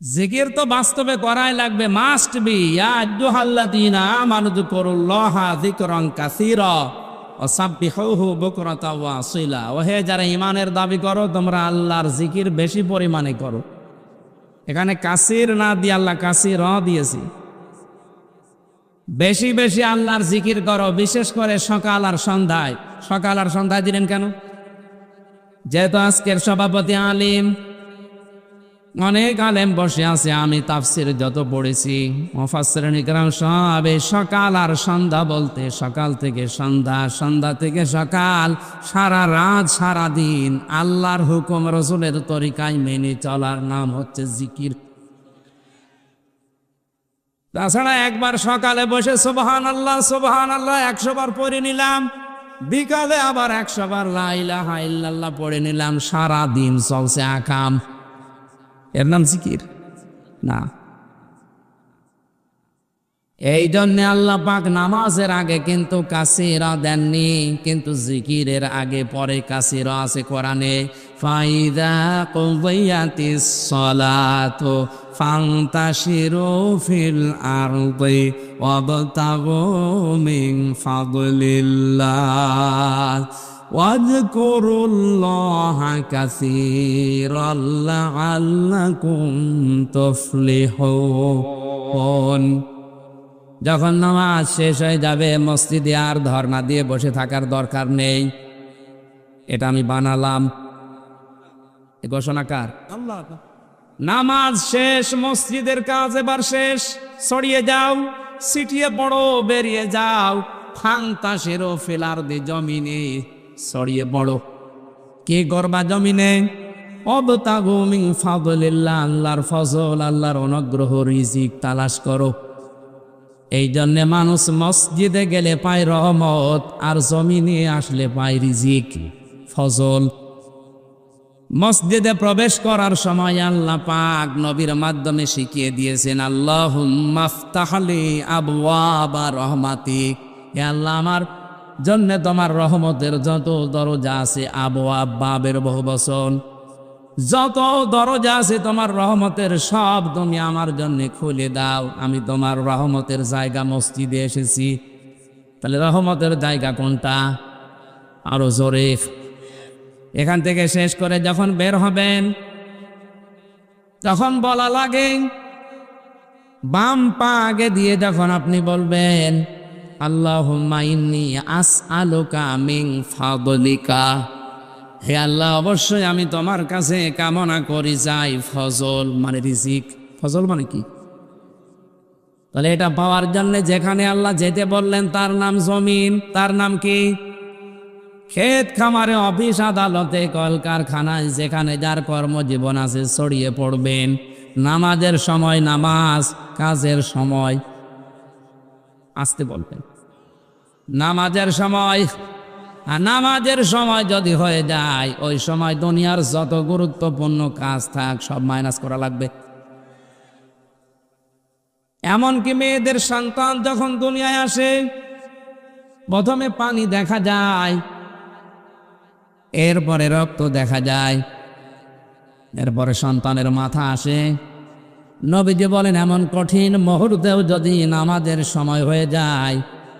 জিকির তো বাস্তবে করাই লাগবে, মাস্ট বি। ইয়া আইয়ুহাল্লাযীনা আমানু যিকুরুল্লাহা যিকরান কাসীরা ওয়া সাব্বিহুহু বুকরাতাও ওয়া আসীলা। ওহে যারা ঈমানের দাবি করো, তোমরা আল্লাহর জিকির বেশি পরিমাণে করো। এখানে কাসীর না দিয়ে আল্লাহ কাসীর দিয়েছি। বেশি বেশি আল্লাহর জিকির করো, বিশেষ করে সকাল আর সন্ধ্যায়। সকাল আর সন্ধ্যায় দিলেন কেন? যেহেতু আজকের সভাপতি আলিম, অনেক আলেম বসে আছে, আমি তাফসির যত পড়েছি, মুফাসসিরিন ইকরাম সব এই সকাল আর সন্ধ্যা বলতে সকাল থেকে সন্ধ্যা, সন্ধ্যা থেকে সকাল, সারা রাত সারা দিন আল্লাহর হুকুম রাসূলের তরিকায় মেনে চলার নাম হচ্ছে জিকির। তাছাড়া একবার সকালে বসে সুবহানাল্লাহ সুবহানাল্লাহ 100 বার পড়ে নিলাম, বিকালে আবার 100 বার লা ইলাহা ইল্লাল্লাহ পড়ে নিলাম, সারা দিন চলছে আকাম, এর নাম জিকির না। এই জন্যে আল্লাহ পাক নামাজের আগে কিন্তু কাসীরা দেননি, কিন্তু জিকিরের আগে পরে কাসীরা আছে কোরআনে। ফাইদা কুদিয়াতিস সালাতু ফান্তাশিরু ফিল আরদি ওয়াবতাগু মিন ফাদলিল্লাহ ওয়াযকুরুল্লাহা কাসীরান লাআল্লাকুম তুফলিহুন। যখন নামাজ শেষ হয়ে যাবে, মসজিদে আর ধর্ণা দিয়ে বসে থাকার দরকার নেই। এটা আমি বানালাম, এ ঘোষণা কার? আল্লাহ। নামাজ শেষ, মসজিদের কাজ এবার শেষ, ছড়িয়ে যাও, ছিটিয়ে পড়ো, বেরিয়ে যাও। ফান্তাশিরু ফিল আরদি, জমিনে ছড়িয়ে পড়ো। কি করবা জমিনে? ওয়াবতাগু মিন ফাদলিল্লাহ, আল্লাহর ফজল, আল্লাহর অনুগ্রহ, রিজিক তালাশ করো। এই জন্যে মানুষ মসজিদে গেলে পায় রহমত, আর জমিনে আসলে পায় রিজিক, ফজল। মসজিদে প্রবেশ করার সময় আল্লাহ পাক নবীর মাধ্যমে শিখিয়ে দিয়েছেন, আল্লাহুম্মা আফতাহ লি আবওয়াবা রহমাতিক, হে আল্লাহ আমার জন্য তোমার রহমতের যত দরজা আছে, আবওয়াব বাবের বহুবচন, যত দরজা আছে তোমার রহমতের সব তুমি আমার জন্য খুলে দাও। আমি তোমার রহমতের জায়গা মসজিদে এসেছি। তাহলে রহমতের জায়গা কোনটা? আরো জোরে। এখান থেকে শেষ করে যখন বের হবেন, তখন বলা লাগে, বাম পা আগে দিয়ে যখন আপনি বলবেন, আল্লাহুম্মা ইন্নী আসআলুকা মিন ফাদলিকা, হে আল্লাহ অবশ্যই আমি তোমার কাছে কামনা করি যাই ফজল, মানে রিজিক। ফজল মানে কি? তাহলে এটা পাওয়ার জন্য যেখানে আল্লাহ যেতে বললেন তার নাম জমিন, তার নাম কি? ক্ষেত খামারে, অফিস আদালতে, কলকারখানায়, যেখানে যার কর্মজীবন আছে ছড়িয়ে পড়বেন। নামাজের সময় নামাজ, কাজের সময় আসতে বলবেন। নামাজের সময়, আর নামাজের সময় যদি হয়ে যায়, ওই সময় দুনিয়ার যত গুরুত্বপূর্ণ কাজ থাক সব মাইনাস করা লাগবে। এমনকি মেয়েদের সন্তান যখন দুনিয়ায় আসে, প্রথমে পানি দেখা যায়, এরপরে রক্ত দেখা যায়, এরপরে সন্তানের মাথা আসে। নবীজি বলেন, এমন কঠিন মুহূর্তেও যদি নামাজের সময় হয়ে যায়,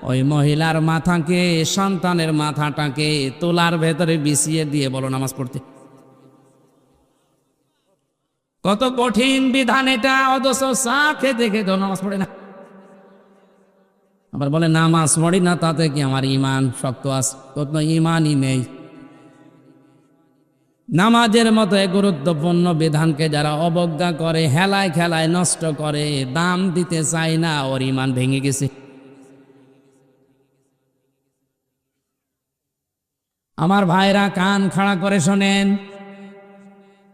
ওই মহিলার মাথাকে, সন্তানের মাথাটাকে তোলার ভেতরে বিছিয়ে দিয়ে বলো নামাজ পড়তে। কত কঠিন বিধান এটা, অথচ চা খেতে খেতে নামাজ পড়ে না। আবার বলে নামাজ পড়ি না, তাতে কি আমার ইমান শক্ত আছে? কত ইমানই নেই। নামাজের মতো গুরুত্বপূর্ণ বিধানকে যারা অবজ্ঞা করে, হেলায় খেলায় নষ্ট করে, দাম দিতে চায় না, ওর ইমান ভেঙে গেছে। আমার ভাইরা কান খাড়া করে শোনেন,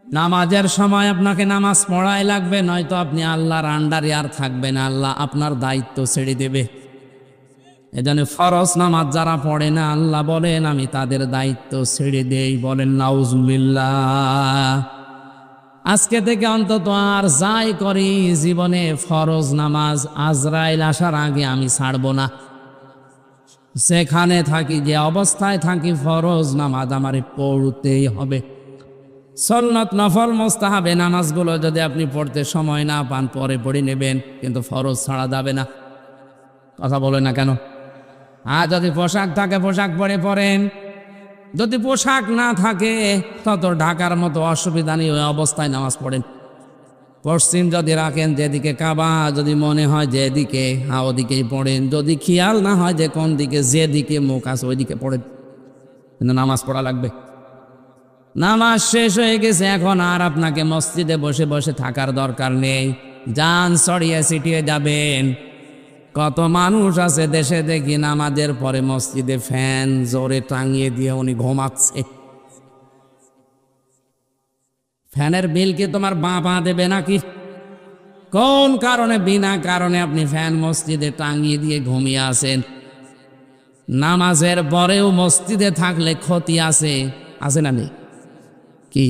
নামাজের সময় আপনাকে নামাজ পড়াই লাগবে, নয়তো আপনি আল্লাহর আন্ডারে আর থাকবেন, আল্লাহ আপনার দায়িত্ব ছেড়ে দেবে। এজন্য ফরজ নামাজ যারা পড়ে না, আল্লাহ বলেন আমি তাদের দায়িত্ব ছেড়ে দেই। বলেন নাউজুবিল্লাহ। আজকে থেকে অন্তত আর যাই করি জীবনে ফরজ নামাজ আজরাইল আসার আগে আমি ছাড়ব না। যেখানে থাকি, যে অবস্থায় থাকি, ফরজ নামাজ আমারে পড়তেই হবে। সুন্নাত নফল মুস্তাহাবে নামাজগুলো যদি আপনি পড়তে সময় না পান পরে পড়ে নেবেন, কিন্তু ফরজ ছাড়া যাবে না। কথা বলে না কেন? আর যদি পোশাক থাকে পোশাক পরে পড়েন, যদি পোশাক না থাকে তত ঢাকার মতো অসুবিধা নেই, ওই অবস্থায় নামাজ পড়েন। পশ্চিম যদি রাখেন যেদিকে কাবা, যদি মনে হয় যেদিকে ওদিকেই পড়েন, যদি খেয়াল না হয় যে কোন দিকে যেদিকে মুখ আছে ওইদিকে পড়েন, কিন্তু নামাজ পড়া লাগবে। নামাজ শেষ হয়ে গেছে, এখন আর আপনাকে মসজিদে বসে বসে থাকার দরকার নেই, যান ছড়িয়ে ছিটিয়ে যাবেন। কত মানুষ আছে দেশে দেখি নামাজের পরে মসজিদে ফ্যান জোরে টাঙিয়ে দিয়ে উনি ঘুমাচ্ছে। ফ্যানের বিল কি তোমার বাবা দেবে নাকি? কোন কারণে বিনা কারণে আপনি ফ্যান মসজিদে টাঙিয়ে দিয়ে ঘুমিয়ে আছেন? নামাজের পরেও মসজিদে থাকলে ক্ষতি আছে, আছে না নেই? কি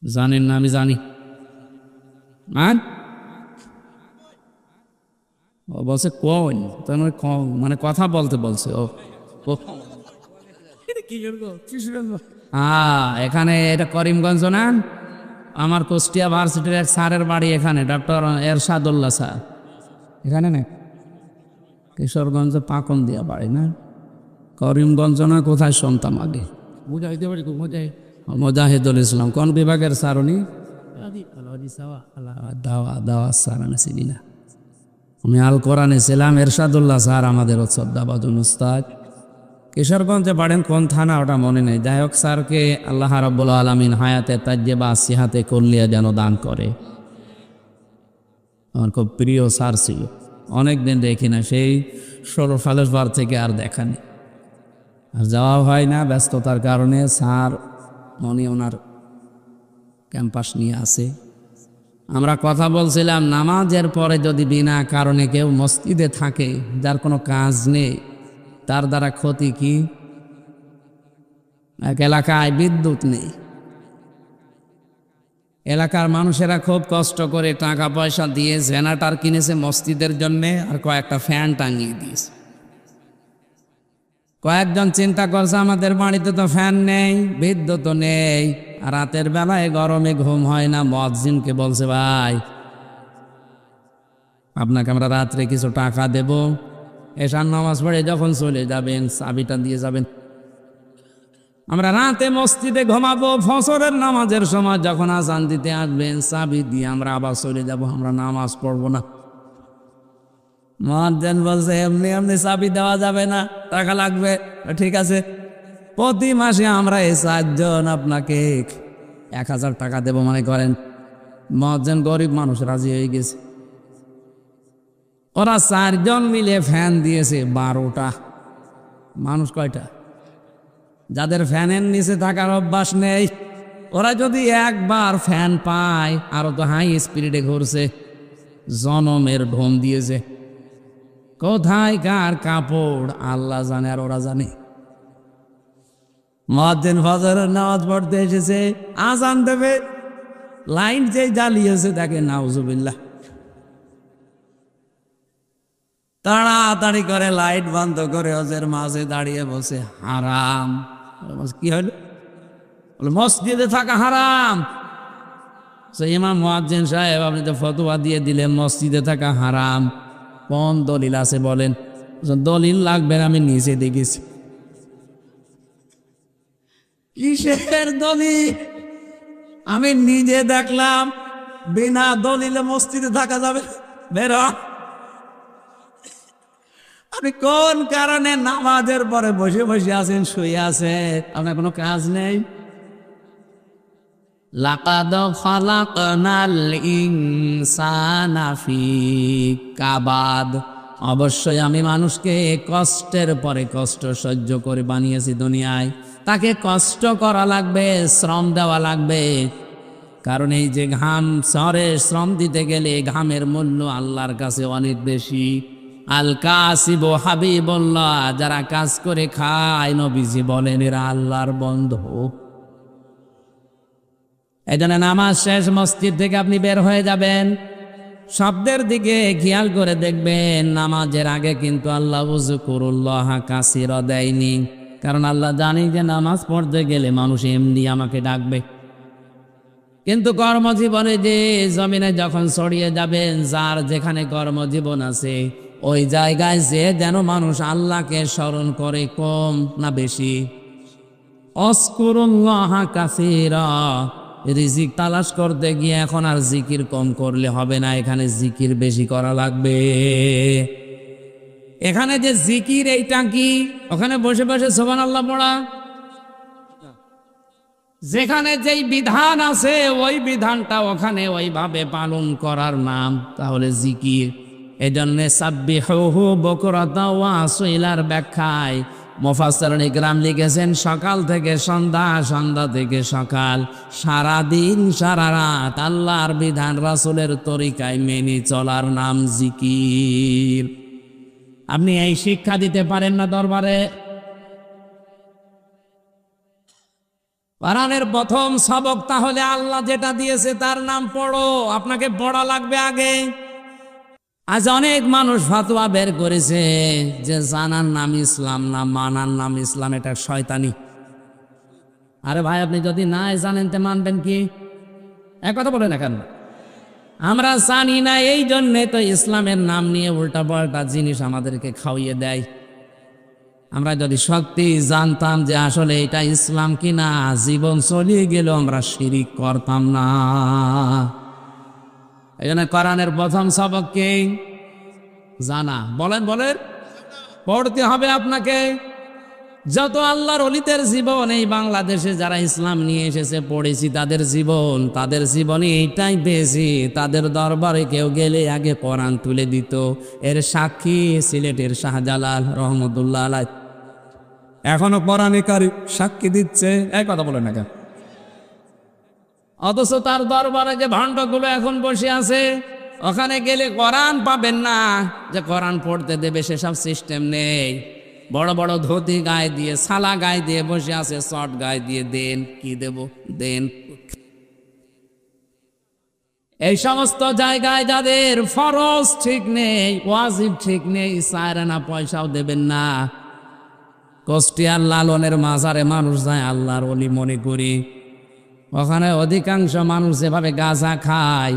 জানেন না? আমি জানি। ও বলছে কোন, মানে কথা বলতে বলছে। ও এখানে এটা করিমগঞ্জ না? আমার কুষ্টিয়া ভার্সিটির এক স্যারের বাড়ি এখানে, ডক্টর এরশাদুল্লাহ স্যার। এখানে না, কিশোরগঞ্জ পাকন দিয়া বাড়ি না? করিমগঞ্জ না কোথায় শুনতাম আগে। মুজাহিদুল ইসলাম কোন বিভাগের স্যার উনি? দাওয়া স্যার আমি চিনি না। আমি আল কোরআনে ছিলাম, এরশাদুল্লাহ স্যার আমাদের শ্রদ্ধাভাজন উস্তাদ। কিশোরগঞ্জে বাড়েন কোন থানা ওটা মনে নেই। যাই হোক, স্যারকে আল্লাহ রাব্বুল আলামিন হায়াতে তাজ্জেবা সিহাতে কুল্লিয়া যেন দান করে। আমার খুব প্রিয় স্যার ছিল, অনেকদিন দেখি না, সেই 16 সালের পর থেকে আর দেখা নেই, আর যাওয়া হয় না ব্যস্ততার কারণে। স্যার উনি ওনার ক্যাম্পাস নিয়ে আছে। আমরা কথা বলছিলাম, নামাজের পরে যদি বিনা কারণে কেউ মসজিদে থাকে, যার কোনো কাজ নেই, তার দ্বারা ক্ষতি কি? এক এলাকায় বিদ্যুৎ নেই, এলাকার মানুষেরা খুব কষ্ট করে টাকা পয়সা দিয়ে জেনারেটর কিনেছে মসজিদের জন্যে, আর কয়েকটা ফ্যান টাঙিয়ে দিয়েছে। কয়েকজন চিন্তা করছে আমাদের বাড়িতে তো ফ্যান নেই, বিদ্যুৎ নেই, আর রাতের বেলায় গরমে ঘুম হয় না। মুয়াজ্জিনকে বলছে, ভাই আপনাকে আমরা রাত্রে কিছু টাকা দেব, এশার নামাজ পড়ে যখন চলে যাবেন চাবিটা দিয়ে যাবেন। আমরা রাতে মসজিদে ঘুমাবো, ফজরের নামাজের সময় যখন আজান দিতে আসবেন চাবি দিয়ে আমরা আবার চলে যাব, আমরা নামাজ পড়বো না। মুয়াজ্জিন বলছে, এমনি এমনি চাবি দেওয়া যাবে না, টাকা লাগবে। ঠিক আছে, প্রতি মাসে আমরা এই 4 জন আপনাকে 1000 টাকা দেব মনে করেন। মুয়াজ্জিন গরিব মানুষ, রাজি হয়ে গেছে। ওরা 4 জন মিলে ফ্যান দিয়েছে 12টা। মানুষ কয়টা? যাদের ফ্যানের নিচে থাকার অভ্যাস নেই, ওরা যদি একবার ফ্যান পায়, আরো তো হাই স্পিডে ঘুরছে, জনমের ঢোম দিয়েছে। কোথায় কার কাপড় আল্লাহ জানে, আর ওরা জানে। মুয়াজ্জিন ফজরের নামাজ পড়তে এসেছে, আজান দেবে, লাইন যে জ্বালিয়েছে তাকে নাউজুবিল্লাহ, তাড়াতাড়ি করে লাইট বন্ধ করে ওদের মাঝে দাঁড়িয়ে বসে, হারাম। কি হলো? মসজিদে থাকা হারাম। ইমাম মুয়াজ্জিন সাহেব, আপনি তো ফতোয়া দিয়ে দিলেন মসজিদে থাকা হারাম, কোন দলিল আছে বলেন? দলিল লাগবে না, আমি নিজে দেখেছি। কিসের দলিল? আমি নিজে দেখলাম, বিনা দলিলে মসজিদে থাকা যাবে? বের হ। আপনি কোন কারণে নামাজের পরে বসে বসে আছেন, শুয়ে আছেন, আপনার কোনো কাজ নেই? লাকাদ খালাকনাল ইনসানা ফি কাবাদ, অবশ্যই আমি মানুষকে কষ্টের পরে কষ্ট সহ্য করে বানিয়েছি দুনিয়ায়। তাকে কষ্ট করা লাগবে, শ্রম দেওয়া লাগবে, কারণ এই যে ঘাম, সরে শ্রম দিতে গেলে ঘামের মূল্য আল্লাহর কাছে অনেক বেশি। আল কাসিবু হাবিবুল্লাহ, যারা কাজ করে খায়, নবীজি বলেন এরা আল্লাহর বন্ধু। এই জন্য নামাজ শেষ, মসজিদ থেকে আপনি বের হয়ে যাবেন, শব্দের দিকে খেয়াল করে দেখবেন। নামাজের আগে কিন্তু আল্লাহ উযকুরুল্লাহ কাসীরা দেয়নি, কারণ আল্লাহ জানি যে নামাজ পড়তে গেলে মানুষ এমনি আমাকে ডাকবে। কিন্তু কর্মজীবনে যে জমিনে যখন ছড়িয়ে যাবেন, যার যেখানে কর্মজীবন আছে ওই জায়গায় যে যেন মানুষ আল্লাহকে স্মরণ করে, কম না বেশি। অস্কুরুল্লাহ কাসীরা, রিজিক তালাশ করতে গিয়ে এখন আর জিকির কম করলে হবে না, এখানে জিকির বেশি করা লাগবে। এখানে যে জিকির এইটা কি, ওখানে বসে বসে সুবহানাল্লাহ পড়া? যেখানে যেই বিধান আছে ওই বিধানটা ওখানে ওইভাবে পালন করার নাম তাহলে জিকির। এজন্য সাব্বিহুহু বুকরাতা ওয়া আসীলার ব্যাখ্যায় মুফাসসিরিন ইকরাম লিখেছেন, সকাল থেকে সন্ধ্যা, সন্ধ্যা থেকে সকাল, সারা দিন সারা রাত আল্লাহর বিধান রাসূলের তরিকায় মেনে চলার নাম জিকির। আপনি এই শিক্ষা দিতে পারেন না দরবারে? কোরআনের প্রথম সবক তাহলে আল্লাহ যেটা দিয়েছে তার নাম পড়ো, আপনাকে পড়া লাগবে আগে। আজ অনেক মানুষ ফাতোয়া বের করেছে যে জানার নাম ইসলাম না মানার নাম ইসলাম, এটা শয়তানি। আরে ভাই, আপনি যদি নাই জানেন তে মানবেন কি? এক কথা বলে না কেন? আমরা জানি না, এই জন্যে তো ইসলামের নাম নিয়ে উল্টা পাল্টা জিনিস আমাদেরকে খাওয়িয়ে দেয়। আমরা যদি সত্যি জানতাম যে আসলে এটা ইসলাম কিনা, জীবন চলিয়ে গেলেও আমরা শিরিক করতাম না। এই জন্য কোরআনের প্রথম সবক কি? জানা। বলেন বলেন, পড়তে হবে আপনাকে। যত আল্লাহর ওলিদের জীবন এই বাংলাদেশে যারা ইসলাম নিয়ে এসেছে পড়েছি, তাদের জীবনে এইটাই পেয়েছি, তাদের দরবারে কেউ গেলে আগে কোরআন তুলে দিত। এর সাক্ষী সিলেটের শাহজালাল রহমতুল্লাহ আলাইহ, এখনো কোরআনে কারিম সাক্ষী দিচ্ছে। এক কথা বলে না কেন? অথচ তার দরবারে যে ভণ্ডগুলো এখন বসে আছে, ওখানে গেলে কোরআন পাবেন না, যে কোরআন পড়তে দেবে সেসব সিস্টেম নেই। বড় বড় ধুতি গায়ে দিয়ে, সালা গায়ে দিয়ে বসে আছে, শর্ট গায়ে দিয়ে দেন, কি দেব দেন। এই সমস্ত জায়গায় যাদের ফরজ ঠিক নেই, ওয়াজিব ঠিক নেই, সায়রানা পয়সাও দেবেন না। কুষ্টিয়ার লালনের মাজারে মানুষ যায় আল্লাহর ওলি মনে করি, ওখানে অধিকাংশ মানুষ যেভাবে গাঁজা খায়,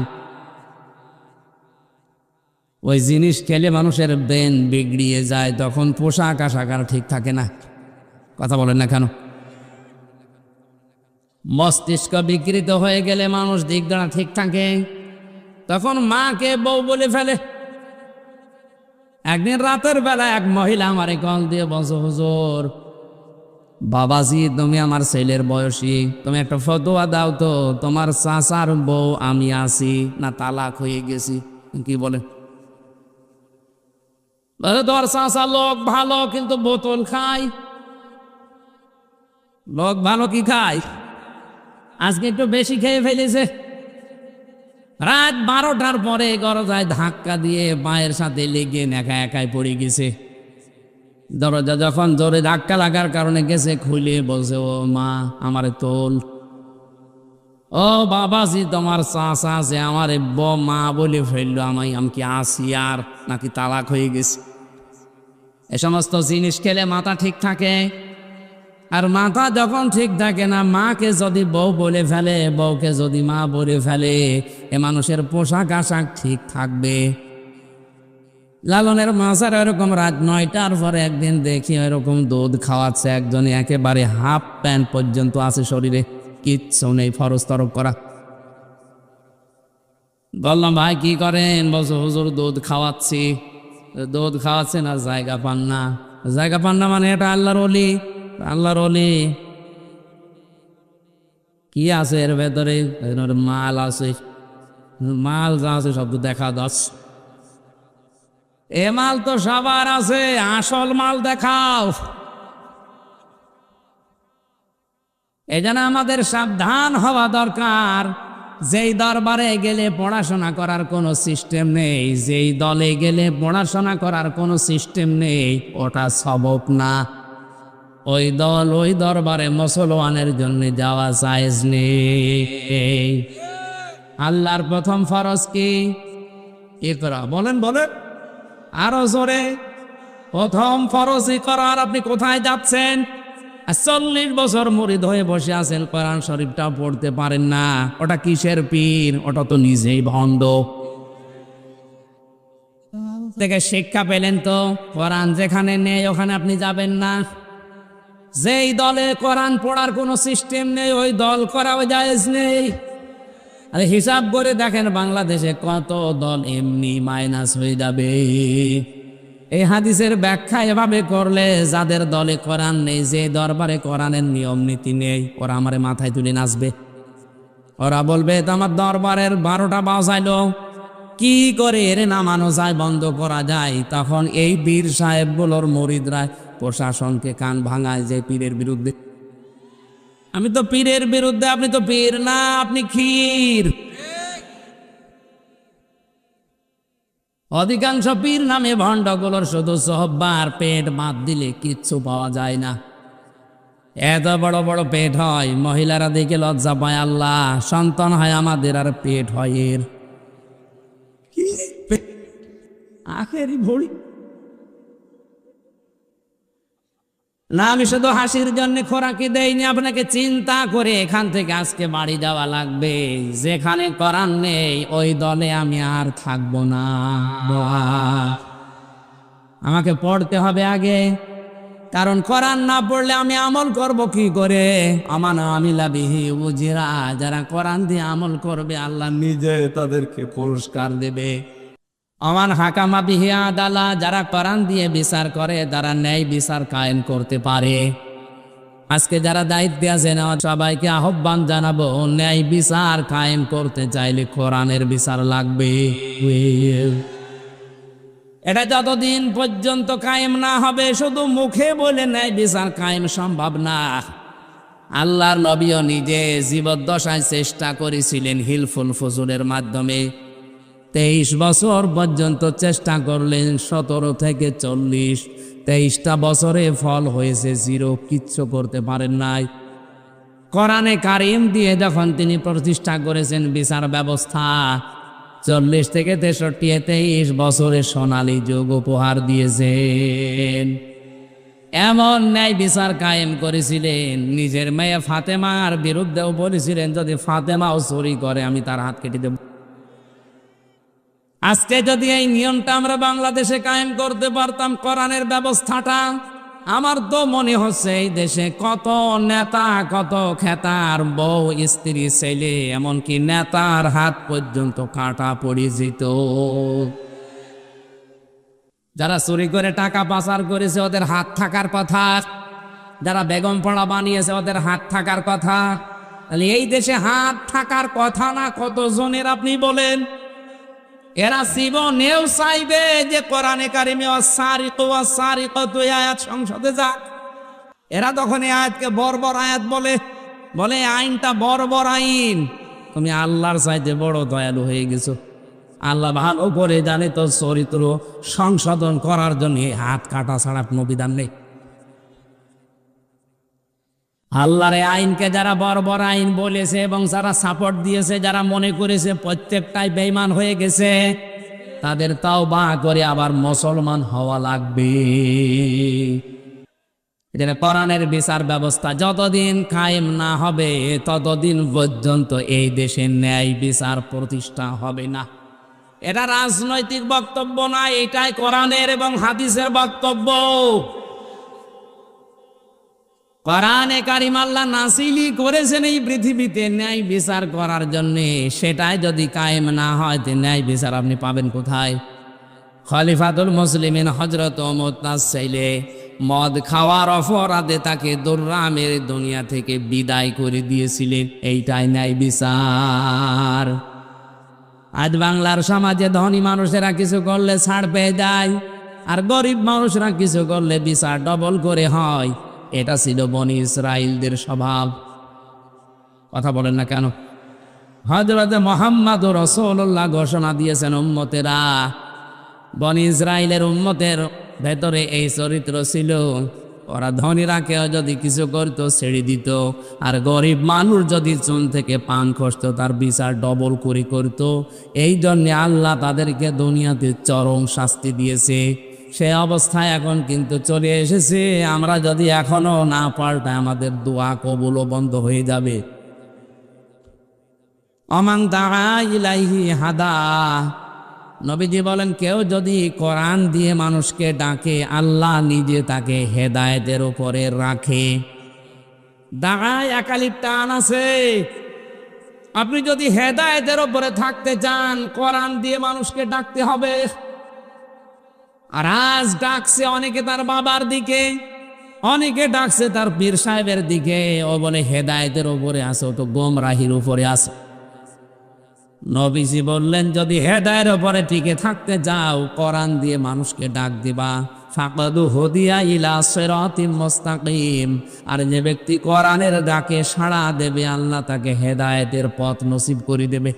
ওই জিনিস খেলে মানুষের ব্রেন বিগড়িয়ে যায়, তখন পোশাক আশাক আর ঠিক থাকে না। কথা বলেন না কেন? মস্তিষ্ক বিকৃত হয়ে গেলে মানুষ দিকদারা ঠিক থাকে, তখন মাকে বউ বলে ফেলে। একদিন রাতের বেলা এক মহিলা আমারে কল দিয়ে বলছে, হুজুর বাবাজি, তুমি আমার ছেলের বয়সী, তুমি একটা ফতোয়া দাও তো, তোমার চাচার বউ আমি আছি না তালাক হয়ে গেছি। কি বলে? তোর চাচা লোক ভালো কিন্তু বোতল খায়। লোক ভালো কি খায়? আজকে একটু বেশি খেয়ে ফেলেছে। রাত 12টার পরে দরজায় ধাক্কা দিয়ে মায়ের সাথে লেগে একা একাই পড়ে গেছে। দরজা যখন জোরে ধাক্কা লাগার কারণে গেছে, খুলে বলছে, ও মা আমারে তোল। ও বাবাজি, তোমার চাচা আছে আমারে মা বলে ফেললো, আমি কি আসি আর নাকি তালাক হয়ে গেছে? এ সমস্ত জিনিস খেলে মাথা ঠিক থাকে, আর মাথা যখন ঠিক থাকে না, মাকে যদি বউ বলে ফেলে, বউকে যদি মা বলে ফেলে, এ মানুষের পোশাক আশাক ঠিক থাকবে। লালনের মাজার এরকম রাত 9টার পরে একদিন দেখি এরকম দুধ খাওয়াচ্ছে একজনে, একেবারে হাফ প্যান্ট পর্যন্ত আছে শরীরে, কিচ্ছু নেই, ফরজ তরফ করা। বললাম, ভাই কি করেন? বলছো, হুজুর দুধ খাওয়াচ্ছি। দুধ খাওয়াচ্ছেন আর জায়গা পান না। জায়গা পান না মানে এটা আল্লাহর ওলি। আল্লাহর ওলি কি আছে এর ভেতরে? মাল আছে, মাল যা আছে সব তো দেখা যাচ্ছে। এ মাল তো সবার আছে, আসল মাল দেখাও। এই জন্য আমাদের সাবধান হওয়া দরকার। যেই দরবারে গেলে পড়াশোনা করার কোনো সিস্টেম নেই, যেই দলে গেলে পড়াশোনা করার কোনো সিস্টেম নেই, ওটা সবক না। ওই দল ওই দরবারে মুসলমানের জন্য যাওয়া জায়েজ নেই। আল্লাহর প্রথম ফরজ কি? ইকরা। বলেন বলেন আরো জোরে। প্রথম ফরজ ইকরা। আর আপনি কোথায় যাচ্ছেন? আর 40 বছর মুরিদ হয়ে বসে আছেন, কোরআন শরীফটা পড়তে পারেন না। ওটা কিসের পীর? ওটা তো নিজেই ভণ্ড। থেকে শিক্ষা পেলেন তো, কোরআন যেখানে নেই ওখানে আপনি যাবেন না। যেই দলে কোরআন পড়ার কোনো সিস্টেম নেই ওই দল করাও জায়েজ নেই। আরে হিসাব করে দেখেন বাংলাদেশে কত দল এমনি মাইনাস হয়ে যাবে। এই হাদিসের ব্যাখ্যা এভাবে করলে যাদের দলে কোরআন নেই, যে দরবারে কোরআনের নিয়ম নীতি নেই, ওরা আমারে মাথায় তুলে নাচবে। ওরা বলবে তো আমার দরবারের 12টা বাজাইলো, কি করে এর নামানো যায়, বন্ধ করা যায়? তখন এই পীর সাহেবগুলোর মুরিদরা প্রশাসনকে কান ভাঙায় যে পীরের বিরুদ্ধে। আমি তো পীরের বিরুদ্ধে, আপনি তো পীর না, আপনি ক্ষীর। অধিকাংশ পীর নামে ভণ্ডগুলোর শুধু সোহবার পেট বাদ দিলে কিচ্ছু পাওয়া যায় না। এত বড় বড় পেট হয়, মহিলারা দেখে লজ্জা পায়। আল্লাহ, সন্তান হয় আমাদের আর পেট হয় এর। আখেরি ভরি না, আমি শুধু হাসির জন্য খোরাকি দেইনি, আপনাকে চিন্তা করে এখান থেকে আজকে বাড়ি যাওয়া লাগবে। যেখানে কোরআন নেই ওই দলে আমি আর থাকবো না। আমাকে পড়তে হবে আগে, কারণ কোরআন না পড়লে আমি আমল করব কি করে? আমানা আমিলা বিহি উজিরা, যারা কোরআন দিয়ে আমল করবে আল্লাহ নিজে তাদেরকে পুরস্কার দেবে। আমান হাকামা বিহি আদালা, যারা কোরআন দিয়ে বিচার করে তারা ন্যায় বিচার কায়েম করতে পারে। আজকে যারা দায়িত্বে আছেন সবাইকে আহ্বান জানাবো, ন্যায় বিচার কায়েম করতে চাইলে কোরআনের বিচার লাগবে। এটা যতদিন পর্যন্ত কায়েম না হবে, শুধু মুখে বলে ন্যায় বিচার কায়েম সম্ভব না। আল্লাহর নবীও নিজে জীবদ্দশায় চেষ্টা করেছিলেন হিলফুল ফুজুলের মাধ্যমে। 23 বছর পর্যন্ত চেষ্টা করলেন, 17 থেকে 40, 23টা বছরে ফল হয়েছে 0, কিচ্ছু করতে পারেন নাই। কোরআনে কারিম দিয়ে যখন তিনি প্রতিষ্ঠা করেছেন বিচার ব্যবস্থা, 40 থেকে 63, 23 বছরে সোনালী যুগ উপহার দিয়েছেন। এমন ন্যায় বিচার কায়েম করেছিলেন, নিজের মেয়ে ফাতেমার বিরুদ্ধেও বলেছিলেন যদি ফাতেমাও চুরি করে আমি তার হাত কেটে দেব। আজকে যদি এই নিয়মটা আমরা বাংলাদেশে কায়েম করতে পারতাম, কোরআনের ব্যবস্থাটা, আমার তো মনে হচ্ছে এই দেশে কত নেতা, কত খেতার বউ, স্ত্রী, ছেলে, এমনকি নেতার হাত পর্যন্ত কাটা পড়ে যেত। যারা চুরি করে টাকা পাচার করেছে ওদের হাত থাকার কথা, যারা বেগম পাড়া বানিয়েছে ওদের হাত থাকার কথা। তাহলে এই দেশে হাত থাকার কথা না কতজনের আপনি বলেন? এরা জীবনেও চাইবে যে কোরআনে কারিমে ওয়াসারিকু ওয়াসারিকাতু আয়াত সংসদে যাক। এরা তখন এই আয়াতকে বর্বর আয়াত বলে আইনটা বর্বর আইন। তুমি আল্লাহর চাইতে বড় দয়ালু হয়ে গেছো। আল্লাহ ভালো করে জানে তো চরিত্র সংশোধন করার জন্য হাত কাটা ছাড়া কোনো বিধান নেই। আল্লাহর আইনকে যারা বর্বর আইন বলেছে এবং যারা সাপোর্ট দিয়েছে, যারা মনে করেছে প্রত্যেকটাই বেঈমান হয়ে গেছে, তাদের তাওবা করে আবার মুসলমান হওয়া লাগবে। এটা কোরআনের বিচার ব্যবস্থা যতদিন কায়েম না হবে ততদিন পর্যন্ত এই দেশে ন্যায় বিচার প্রতিষ্ঠা হবে না। এটা রাজনৈতিক বক্তব্য না, এটাই কোরআনের এবং হাদিসের বক্তব্য। কোরআনে কারিম আল্লাহ নাসিলি করেছেন এই পৃথিবীতে ন্যায় বিচার করার জন্য, সেটাই যদি কায়েম না হয় তো ন্যায় বিচার আপনি পাবেন কোথায়? খলিফাতুল মুসলিমিন হযরত ওমর তার ছেলে মদ খাওয়ার অপরাধে তাকে দৌড়া মেরে দুনিয়া থেকে বিদায় করে দিয়েছিলেন। এইটাই ন্যায় বিচার। আজ বাংলার সমাজে ধনী মানুষেরা কিছু করলে ছাড় পেয়ে যায়, আর গরিব মানুষরা কিছু করলে বিচার ডবল করে হয়। এটা ছিল বনি ইসরাইলদের স্বভাব। কথা বলেন না কেন? হযরত মুহাম্মদ রাসূলুল্লাহ ঘোষণা দিয়েছেন উম্মতেরা, বনি ইসরাইলের উম্মতের ভেতরে এই চরিত্র ছিল। ওরা ধনীরা কেউ যদি কিছু করত ছেড়ে দিত, আর গরিব মানুষ যদি চুন থেকে পান খসত তার বিচার ডবল করে করত। এই জন্য আল্লাহ তাদেরকে দুনিয়াতে চরম শাস্তি দিয়েছে। সে অবস্থায় এখন কিন্তু চলে এসেছে। আমরা যদি এখনো না পাল্টাই আমাদের দোয়া কবুলও বন্ধ হয়ে যাবে। অমান দাআ ইলাইহি হাদা, নবীজি বলেন কেউ যদি কোরআন দিয়ে মানুষকে ডাকে আল্লাহ নিজে তাকে হেদায়েতের উপরে রাখে। দাঁড়ায় একালির টান আছে। আপনি যদি হেদায়েতের উপরে থাকতে চান কোরআন দিয়ে মানুষকে ডাকতে হবে। আর আজ ডাকছে অনেকে তার বাবার দিকে, অনেকে ডাকছে তার পীর সাহেবের দিকে। ও বলে হেদায়েতের উপরে আছে, ও তো গোমরাহির উপরে আছে। নবীজি বললেন যদি হেদায়েতের উপরে টিকে থাকতে যাও কোরআন দিয়ে মানুষকে ডাক দিবা। ফাকাদু হুদিয়া ইলা সিরাতিম মুস্তাকিম, আর যে ব্যক্তি কোরআনের ডাকে সাড়া দেবে আল্লাহ তাকে হেদায়েতের পথ নসিব করে দেবে।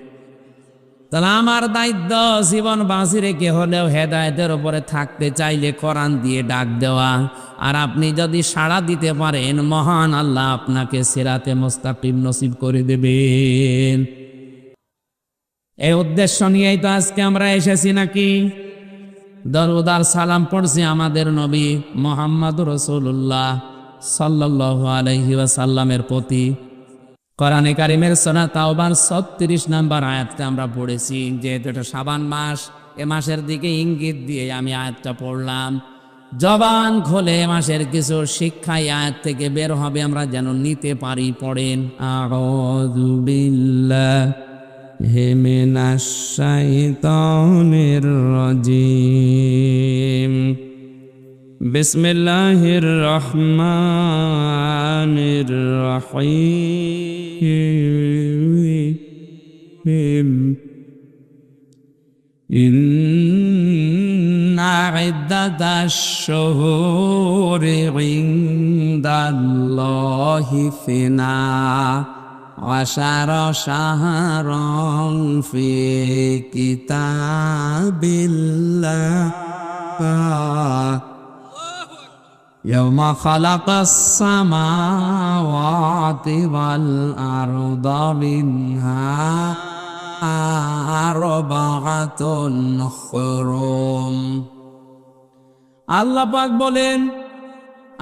তাহলে আমার দায়িত্ব জীবন বাঁচি রেখে হলেও হেদায়েতের উপরে থাকতে চাইলে কোরআন দিয়ে ডাক দেওয়া। আর আপনি যদি সাড়া দিতে পারেন মহান আল্লাহ আপনাকে সিরাতে মুস্তাকিম নসিব করে দেবেন। এই উদ্দেশ্য নিয়েই তো আজকে আমরা এসেছি নাকি? দরুদ আর সালাম পড়ছি আমাদের নবী মুহাম্মদুর রাসূলুল্লাহ সাল্লাল্লাহু আলাইহি ওয়াসাল্লামের প্রতি। কোরআনে কারিমের সূরা তাওবার 36 নম্বর আয়াতটা আমরা পড়েছি। যেহেতু এটা শাবান মাস, এ মাসের দিকে ইঙ্গিত দিয়ে আমি আয়াতটা পড়লাম। জবান খোলে মাসের কিছু শিক্ষা এই আয়াত থেকে বের হবে, আমরা যেন নিতে পারি। পড়েন আউযু বিল্লাহি মিনাশ শাইতানির রাজিম, বিসমিল্লাহির রহমানির রহিম। ইন্না ইদ্দাতাশ শুহুরি ইনদাল্লাহি ফিনা আশারা শাহরান ফি কিতাবিল্লাহ ইয়াওমা খালাকাস সামাওয়াতি ওয়াল আরদা মিনহা আরবাআতুন হুরুম। আল্লাহ পাক বলেন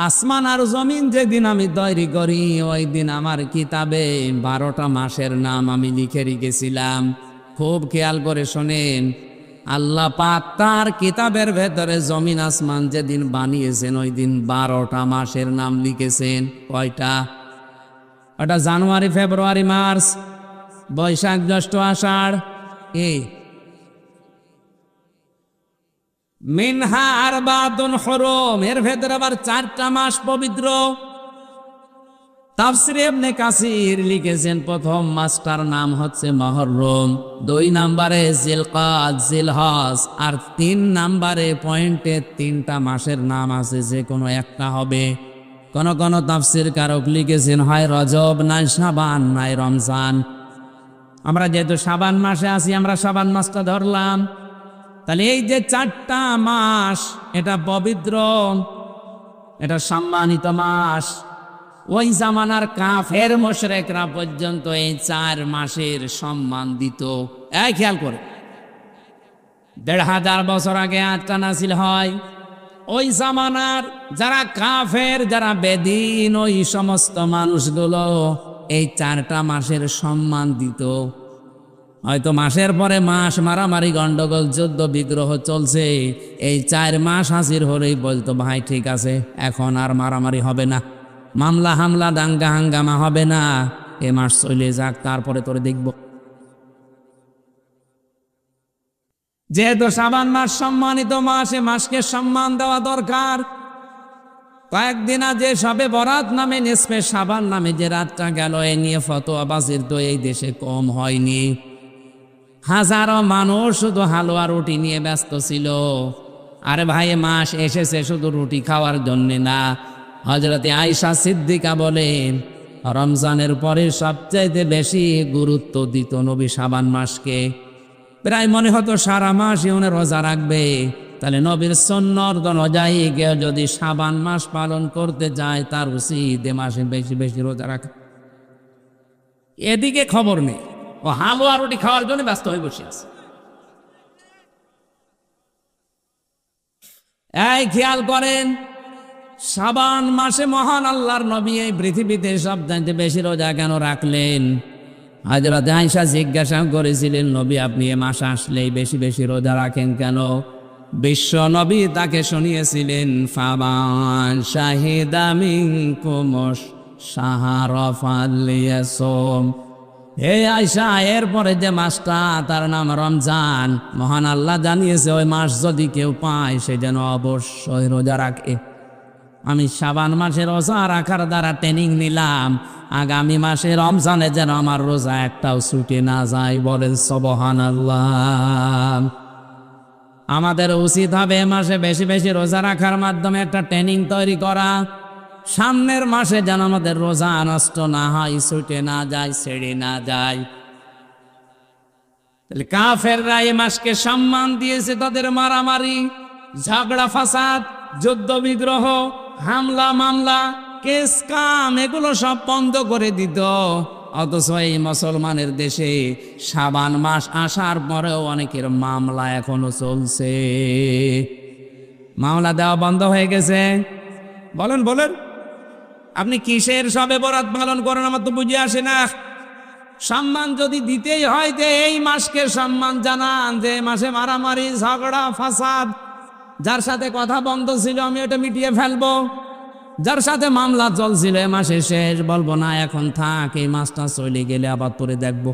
আসমান আর জমিন যেদিন আমি তৈরি করি ওই দিন আমার কিতাবে 12টা মাসের নাম আমি লিখে রেখেছিলাম। খুব খেয়াল করে শোনেন, আল্লাহ পাক তার কিতাবের ভেতরে জমিন আসমান যেদিন বানিয়েছেন ওই দিন 12টা মাসের নাম লিখেছেন। কয়টা? ওটা জানুয়ারি, ফেব্রুয়ারি, মার্চ, বৈশাখ, জ্যৈষ্ঠ, আষাঢ়। মিনহা আরবাতুন হুরুম, এর ভেতরে আবার 4টা মাস পবিত্র। তাফসীরে ইবনে কাসির লিখেছেন প্রথম মাসটার নাম হচ্ছে মুহররম, 2 নম্বরে জিলকাদ, জিলহজ, আর 3 নম্বরে পয়েন্টে 3টা মাসের নাম আছে, যে কোনো একটা হবে। কোন কোন তাফসীর কারক লিখেছেন হয় রজব, নাই শাবান, নাই রমজান। আমরা যেহেতু শাবান মাসে আছি আমরা শাবান মাসটা ধরলাম। তাহলে এই যে 4টা মাস এটা পবিত্র, এটা সম্মানিত মাস। ওই জামানার কাফের মুশরিকরা পর্যন্ত এই 4 মাসের সম্মান দিত। খেয়াল করে 1500 বছর আগে আয়াতটা নাযিল হয়। ওই জামানার যারা কাফের, যারা বেদিন, ওই সমস্ত মানুষগুলো এই 4টা মাসের সম্মান দিত। হয়তো মাসের পরে মাস মারামারি, গন্ডগোল, যুদ্ধ বিগ্রহ চলছে, এই 4 মাস হাজির হলেই বলতো ভাই ঠিক আছে এখন আর মারামারি হবে না, মামলা হামলা দাঙ্গা হাঙ্গামা হবে না, এ মাস চলে যাক তারপরে তোরে দেখব। যেহেতু শাবান মাস সম্মানিত মাস, এ মাসকে সম্মান দেওয়া দরকার। কয়েকদিন আগে শবে বরাত নামে, নিসফে শাবান নামে যে রাতটা গেল, এ নিয়ে ফতোয়াবাজির তো এই দেশে কম হয়নি। হাজারো মানুষ শুধু হালুয়া রুটি নিয়ে ব্যস্ত ছিল। আরে ভাই মাস এসেছে শুধু রুটি খাওয়ার জন্য না। হযরতে আয়েশা সিদ্দিকা বলেন রমজানের পরে সবচাইতে বেশি গুরুত্ব দিত নবী শাবান মাসকে। প্রায় মনে হতো সারা মাস উনি রোজা রাখবে। তাহলে নবীর সুন্নাত অনুযায়ী কেউ যদি শাবান মাস পালন করতে যায় তার উচিত এ মাসে বেশি বেশি রোজা রাখা। এদিকে খবর নেই, ও হালুয়া রুটি খাওয়ার জন্য ব্যস্ত হয়ে বসে আছে। এই খেয়াল করেন, শাবান মাসে মহান আল্লাহর নবী এই পৃথিবীতে সবচাইতে বেশি রোজা কেন রাখলেন? হযরত আয়েশা জিজ্ঞাসা করেছিলেন, নবী আপনি এ মাস আসলেই বেশি বেশি রোজা রাখেন কেন? বিশ্ব নবী তাকে শুনিয়েছিলেন, ফামান শাহিদা মিনকুমুশ শাহরা ফালইয়াসুম। হে আয়েশা, এরপরে যে মাসটা তার নাম রমজান, মহান আল্লাহ জানিয়েছে ওই মাস যদি কেউ পায় সে যেন অবশ্যই রোজা রাখে। আমি শাবান মাসে রোজা রাখার দ্বারা ট্রেনিং নিলাম, আগামী মাসে রমজানে যেন আমার রোজা একটাও ছুটে না যায়। বলেন সুবহানাল্লাহ। আমাদের উচিত হবে এ মাসে বেশি বেশি রোজা রাখার মাধ্যমে একটা ট্রেনিং তৈরি করা, সামনের মাসে যেন আমাদের রোজা নষ্ট না হয়, ছুটে না যায়, ছেড়ে না যায়। তাহলে কাফেররা এই মাসকে সম্মান দিয়েছে, তাদের মারামারি, ঝগড়া ফাসাদ, যুদ্ধ বিগ্রহ, হামলা মামলা, কেস কাম এগুলো সব বন্ধ করে দিত। অথচ এই মুসলমানের দেশে শাবান মাস আসার পরেও অনেকের মামলা এখনো চলছে। মামলা দেওয়া বন্ধ হয়ে গেছে। বলেন বলেন, আপনি কিসের শবে বরাত পালন করেন? আমার তো বুঝে আসে না। সম্মান যদি দিতেই হয় যে এই মাসকে সম্মান জানান, যে মাসে মারামারি, ঝগড়া ফাসাদ, যার সাথে কথা বন্ধ ছিল আমি ওটা মিটিয়ে ফেলবো, যার সাথে মামলা চলছিল এ মাসে শেষ, বলবো না এখন থাক, এই মাসটা চলে গেলে আবার পরে দেখবো।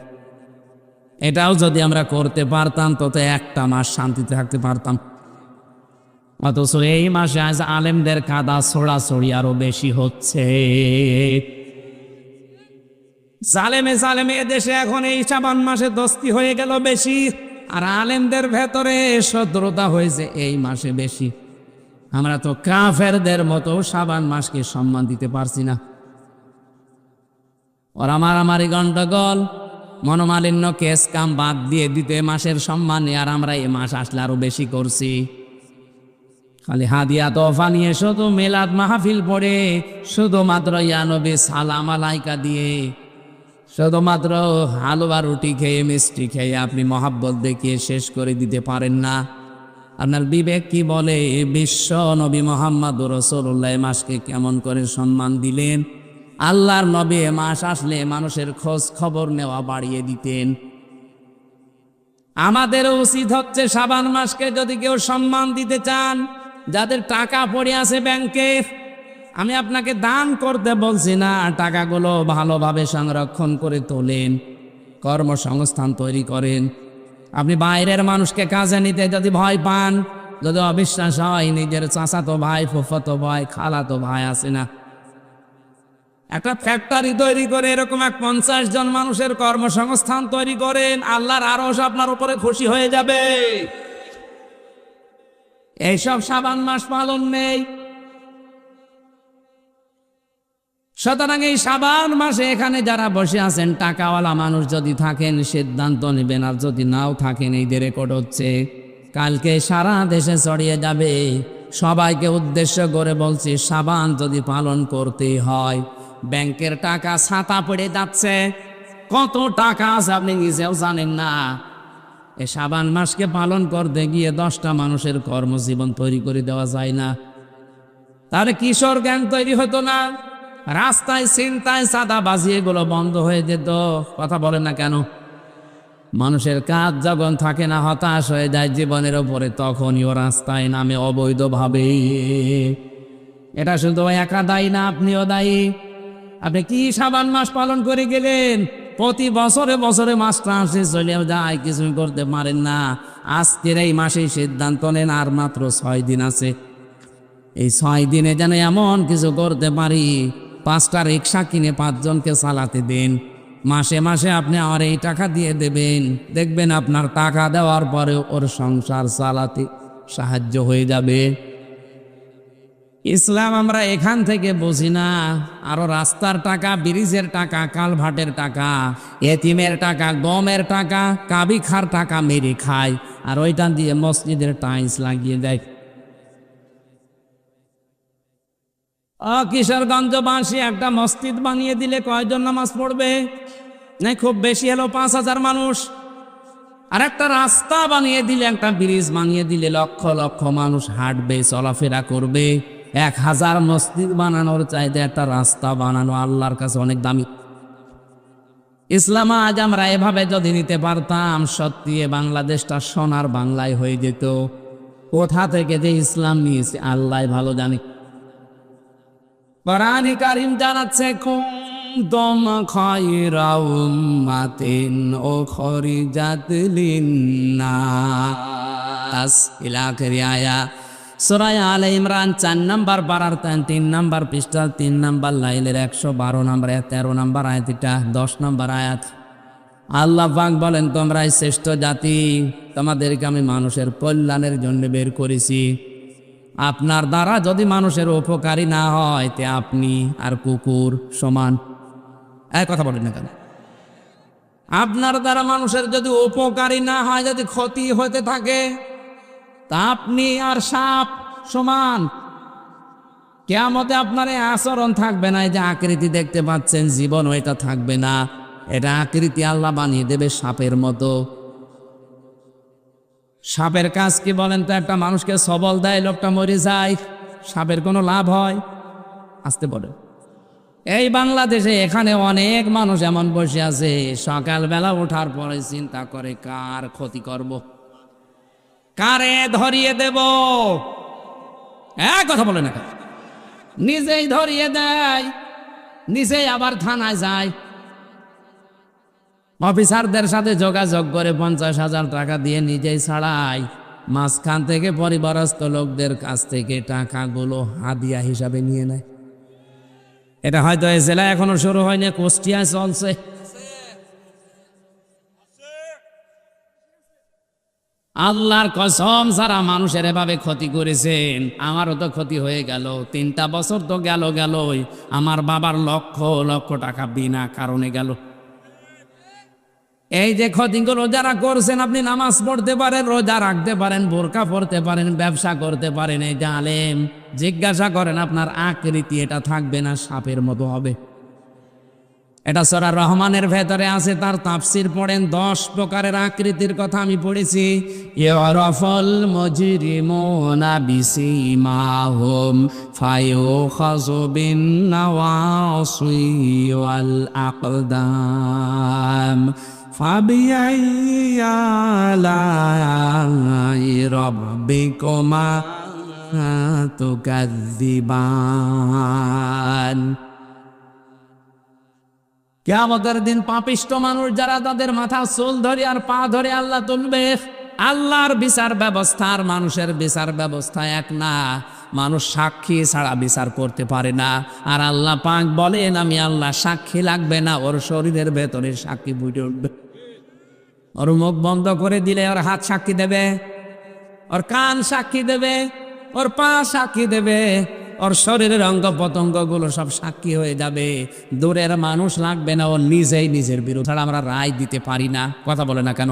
এটাও যদি আমরা করতে পারতাম তো একটা মাস শান্তিতে থাকতে পারতাম। অথচ এই মাসে আজ আলেমদের কাদা ছোড়াছড়ি আরো বেশি হচ্ছে। জালেমে জালেমে এদেশে এখন এই শাবান মাসে দস্তি হয়ে গেল বেশি, আর আলেমদের ভেতরে শত্রুতা হয়েছে এই মাসে বেশি। আমরা তো কাফেরদের মতো শাবান মাসকে সম্মান দিতে পারছি না। ওরা মারামারি, গন্ডগোল, মনোমালিন্য, কেস কাম বাদ দিয়ে দিতে মাসের সম্মানে, আর আমরা এই মাস আসলে আরো বেশি করছি। খালি হাদিয়া তোফা নিয়ে শুধু মিলাদ মাহফিল পড়ে, শুধুমাত্র ইয়া নবী সালাম আলাইকা দিয়ে, শুধুমাত্র হালুয়া রুটি খেয়ে মিষ্টি খেয়ে আপনি মহাব্বত দেখিয়ে শেষ করে দিতে পারেন না। আপনার বিবেক কি বলে? বিশ্ব নবী মুহাম্মদুর রাসূলুল্লাহ মাসকে কেমন করে সম্মান দিলেন? আল্লাহর নবী মাস আসলে মানুষের খোঁজ খবর নেওয়া বাড়িয়ে দিতেন। আমাদের উচিত হচ্ছে শাবান মাসকে যদি কেউ সম্মান দিতে চান, যাদের টাকা পড়ে আছে ব্যাংকে, আমি আপনাকে দান করতে বলছি না, টাকাগুলো ভালোভাবে সংরক্ষণ করে তোলেন, কর্মসংস্থান তৈরি করেন। আপনি বাইরের মানুষকে কাজে নিতে যদি ভয় পান, যদি অবিশ্বাস হয়, নিজের চাচাতো ভাই, ফুফাতো ভাই, খালাতো ভাই আছে না, একটা ফ্যাক্টরি তৈরি করে এরকম 50 জন মানুষের কর্মসংস্থান তৈরি করেন, আল্লাহর আরশ আপনার উপরে খুশি হয়ে যাবে। এইসব শাবান মাস পালন নেই। সুতরাং এই শাবান মাসে এখানে যারা বসে আছেন টাকাওয়ালা মানুষ যদি থাকেন সিদ্ধান্ত নেবেন, আর যদি নাও থাকেন এই যে রেকর্ড হচ্ছে কালকে সারা দেশে ছড়িয়ে যাবে। সবাইকে উদ্দেশ্য করে বলছি, শাবান যদি পালন করতে হয়, ব্যাংকের টাকা ছাতা পড়ে যাচ্ছে, কত টাকা আছে আপনি নিজেও জানেন না। এই শাবান মাসকে পালন করতে গিয়ে 10টা মানুষের কর্মজীবন তৈরি করে দেওয়া যায় না? তাহলে কিশোর গ্যাং তৈরি হতো না? রাস্তায় ছিনতাই, চাঁদাবাজি এগুলো বন্ধ হয়ে যেত? কথা বলেন না কেন? মানুষের কাজ যখন থাকে না, হতাশ হয়ে যায় জীবনের ওপরে, তখনই ও রাস্তায় নামে অবৈধভাবে। এটা শুধু একা দায়ী না, আপনিও দায়ী। আপনি কি শাবান মাস পালন করে গেলেন? প্রতি বছরে বছরে মাসটা আসে চলেও যায়, কিছুই করতে পারেন না। আজকের এই মাসেই সিদ্ধান্ত নেন আর মাত্র 6 দিন আছে। এই 6 দিনে যেন এমন কিছু করতে পারি, 5টা রিক্সা কিনে 5 জনকে চালাতে দিন। মাসে মাসে আপনি আমার এই টাকা দিয়ে দেবেন, দেখবেন আপনার টাকা দেওয়ার পরে ওর সংসার চালাতে সাহায্য হয়ে যাবে। ইসলাম আমরা এখান থেকে বুঝি না, আরো রাস্তার টাকা, ব্রিজের টাকা, কালভার্টের টাকা, এতিমের টাকা, গমের টাকা, কাবিখার টাকা মেরে খায়, আর ওইটা দিয়ে মসজিদের টাইলস লাগিয়ে দেয়। কিশোরগঞ্জবাসী একটা মসজিদ বানিয়ে দিলে কয়জন নামাজ পড়বে? না খুব বেশি হলো 5000 মানুষ। আর একটা রাস্তা বানিয়ে দিলে, একটা ব্রিজ বানিয়ে দিলে লক্ষ লক্ষ মানুষ হাঁটবে, চলাফেরা করবে। 1000 মসজিদ বানানোর চাইতে একটা রাস্তা বানানো আল্লাহর কাছে অনেক দামি। ইসলাম আজ আমরা এভাবে যদি নিতে পারতাম, সত্যি এ বাংলাদেশটা সোনার বাংলায় হয়ে যেত। কোথা থেকে যে ইসলাম নিয়েছে আল্লাহ ভালো জানে। কোরআনে কারীম জানাচ্ছে, কুনতুম খায়রা উম্মাতিন উখরিজাত লিন্নাস, ইলা আখিরি আয়াত। সূরা আলে ইমরান 4 নম্বর পারার 3 নম্বর পৃষ্ঠা 3 নম্বর লাইনের 112 নম্বর 13 নম্বর আয়াত, এটা 10 নম্বর আয়াত। আল্লাহ পাক বলেন, তোমরাই শ্রেষ্ঠ জাতি, তোমাদেরকে আমি মানুষের কল্যাণের জন্য বের করেছি। আপনার দ্বারা যদি মানুষের উপকারী না হয়, তে আপনি আর কুকুর সমান। এক কথা বলেন না কেন? আপনার দ্বারা মানুষের যদি উপকারী না হয়, যদি ক্ষতি হতে থাকে, তা আপনি আর সাপ সমান। কিয়ামতে আপনার এই আচরণ থাকবে না। এই যে আকৃতি দেখতে পাচ্ছেন, জীবন ওইটা থাকবে না। এটা আকৃতি আল্লাহ বানিয়ে দেবে সাপের মতো। সাপের কাজ কি বলেন তো? একটা মানুষকে সবল দেয়, লোকটা মরে যায়, সাপের কোনো লাভ হয়? আসতে বলে। এই বাংলাদেশে এখানে অনেক মানুষ এমন বসে আছে, সকালবেলা ওঠার পরে চিন্তা করে কার ক্ষতি করব, কারে ধরিয়ে দেব। এক কথা বলে না, নিজেই ধরিয়ে দেয়, নিজেই আবার থানায় যায়, অফিসারদের সাথে যোগাযোগ করে 50,000 টাকা দিয়ে নিজেই ছাড়ায়। মাঝখান থেকে পরিবারস্থ লোকদের কাছ থেকে টাকাগুলো হাদিয়া হিসাবে নিয়ে নেয়। এটা হয়তো এই জেলায় এখনো শুরু হয়নি, কুষ্টিয়ায় চলছে। আল্লাহর কসম, যারা মানুষের এভাবে ক্ষতি করেছেন, আমারও তো ক্ষতি হয়ে গেল। 3টা বছর তো গেলই। আমার বাবার লক্ষ লক্ষ টাকা বিনা কারণে গেল। এই যে ক্ষতিগুলো যারা করছেন, আপনি নামাজ পড়তে পারেন, রোজা রাখতে পারেন, বোরকা পড়তে পারেন, ব্যবসা করতে পারেন, এই যে আলেম, জিজ্ঞাসা করেন আপনার আকৃতি এটা থাকবে না, সাপের মতো হবে। এটা সূরা রহমানের ভেতরে আছে, তার তাফসীর পড়েন। 10 প্রকারের আকৃতির কথা আমি পড়েছি। ইয়ারাফুল মুজরিমুনা বিসীমাহুম ফায়ুখাযু বিন নাওয়াসি ওয়াল আকদাম ফাবিআইয়ি আলাই রাব্বিকুমা তুকাযযিবান। কিয়ামতের দিন পাপিষ্ঠ মানুষ যারা, তাদের মাথা চুল ধরে আর পা ধরে আল্লাহ তুলবে। আল্লাহর বিচার ব্যবস্থা আর মানুষের বিচার ব্যবস্থা এক না। মানুষ সাক্ষী ছাড়া বিচার করতে পারে না। আর আল্লাহ পাক বলেন, আমি আল্লাহ সাক্ষী লাগবে না, ওর শরীরের ভেতরে সাক্ষী ফুটে উঠবে। ওর মুখ বন্ধ করে দিলে ওর হাত সাক্ষী দেবে, ওর কান সাক্ষী দেবে, ওর পা সাক্ষী দেবে, ওর শরীরের অঙ্গ প্রত্যঙ্গ গুলো সব সাক্ষী হয়ে যাবে। দূরের মানুষ লাগবে না, ও নিজেই নিজের বিরুদ্ধে ছাড়া আমরা রায় দিতে পারি না। কথা বলে না কেন?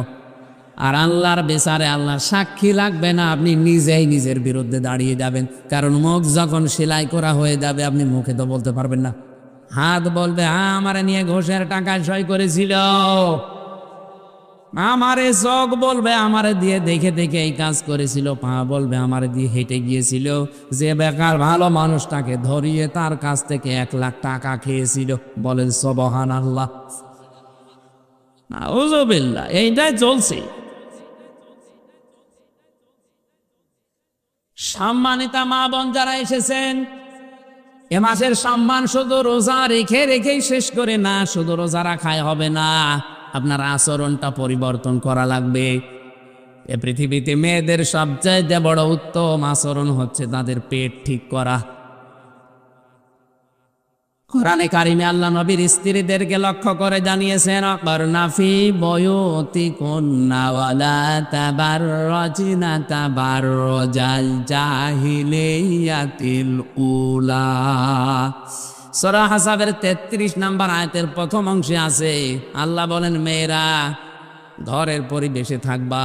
আর আল্লাহর বিচারে আল্লাহ সাক্ষী লাগবে না, আপনি নিজেই নিজের বিরুদ্ধে দাঁড়িয়ে যাবেন। কারণ মুখ যখন সেলাই করা হয়ে যাবে, আপনি মুখে তো বলতে পারবেন না। হাত বলবে, হ্যাঁ আমারে নিয়ে ঘোষের টাকায় সই করেছিল। আমারে চোখ বলবে, আমারে দিয়ে দেখে দেখে এই কাজ করেছিল। পা বলবে, আমারে দিয়ে হেঁটে গিয়েছিল। যে বেকার ভালো মানুষটাকে ধরিয়ে তার কাছ থেকে 1 লাখ টাকা খেয়েছিল। বলেন সুবহানাল্লাহ, নাউযুবিল্লাহ। এইটাই চলছে। সম্মানিতা মা বোন যারা এসেছেন, এ মাসের সম্মান শুধু রোজা রেখে রেখেই শেষ করে না। শুধু রোজা রাখায় হবে না, আপনার আচরণটা পরিবর্তন করা লাগবে। এ পৃথিবীতে মেয়েদের সবচাইতে বড় উত্তম আচরণ হচ্ছে তাদের পেট ঠিক করা। কোরআনে কারিমে আল্লাহ নবীর স্ত্রীদেরকে লক্ষ্য করে জানিয়েছেন, অকরনা ফি বুয়ুতিকুন্না ওয়ালা তাবাররাজনা তাবাররুজাল জাহিলিয়াতিল উলা। সূরা হাসাবের 33 নম্বর আয়াতের প্রথম অংশে আছে, আল্লাহ বলেন, মেয়েরা ঘরের পরিবেশে থাকবা,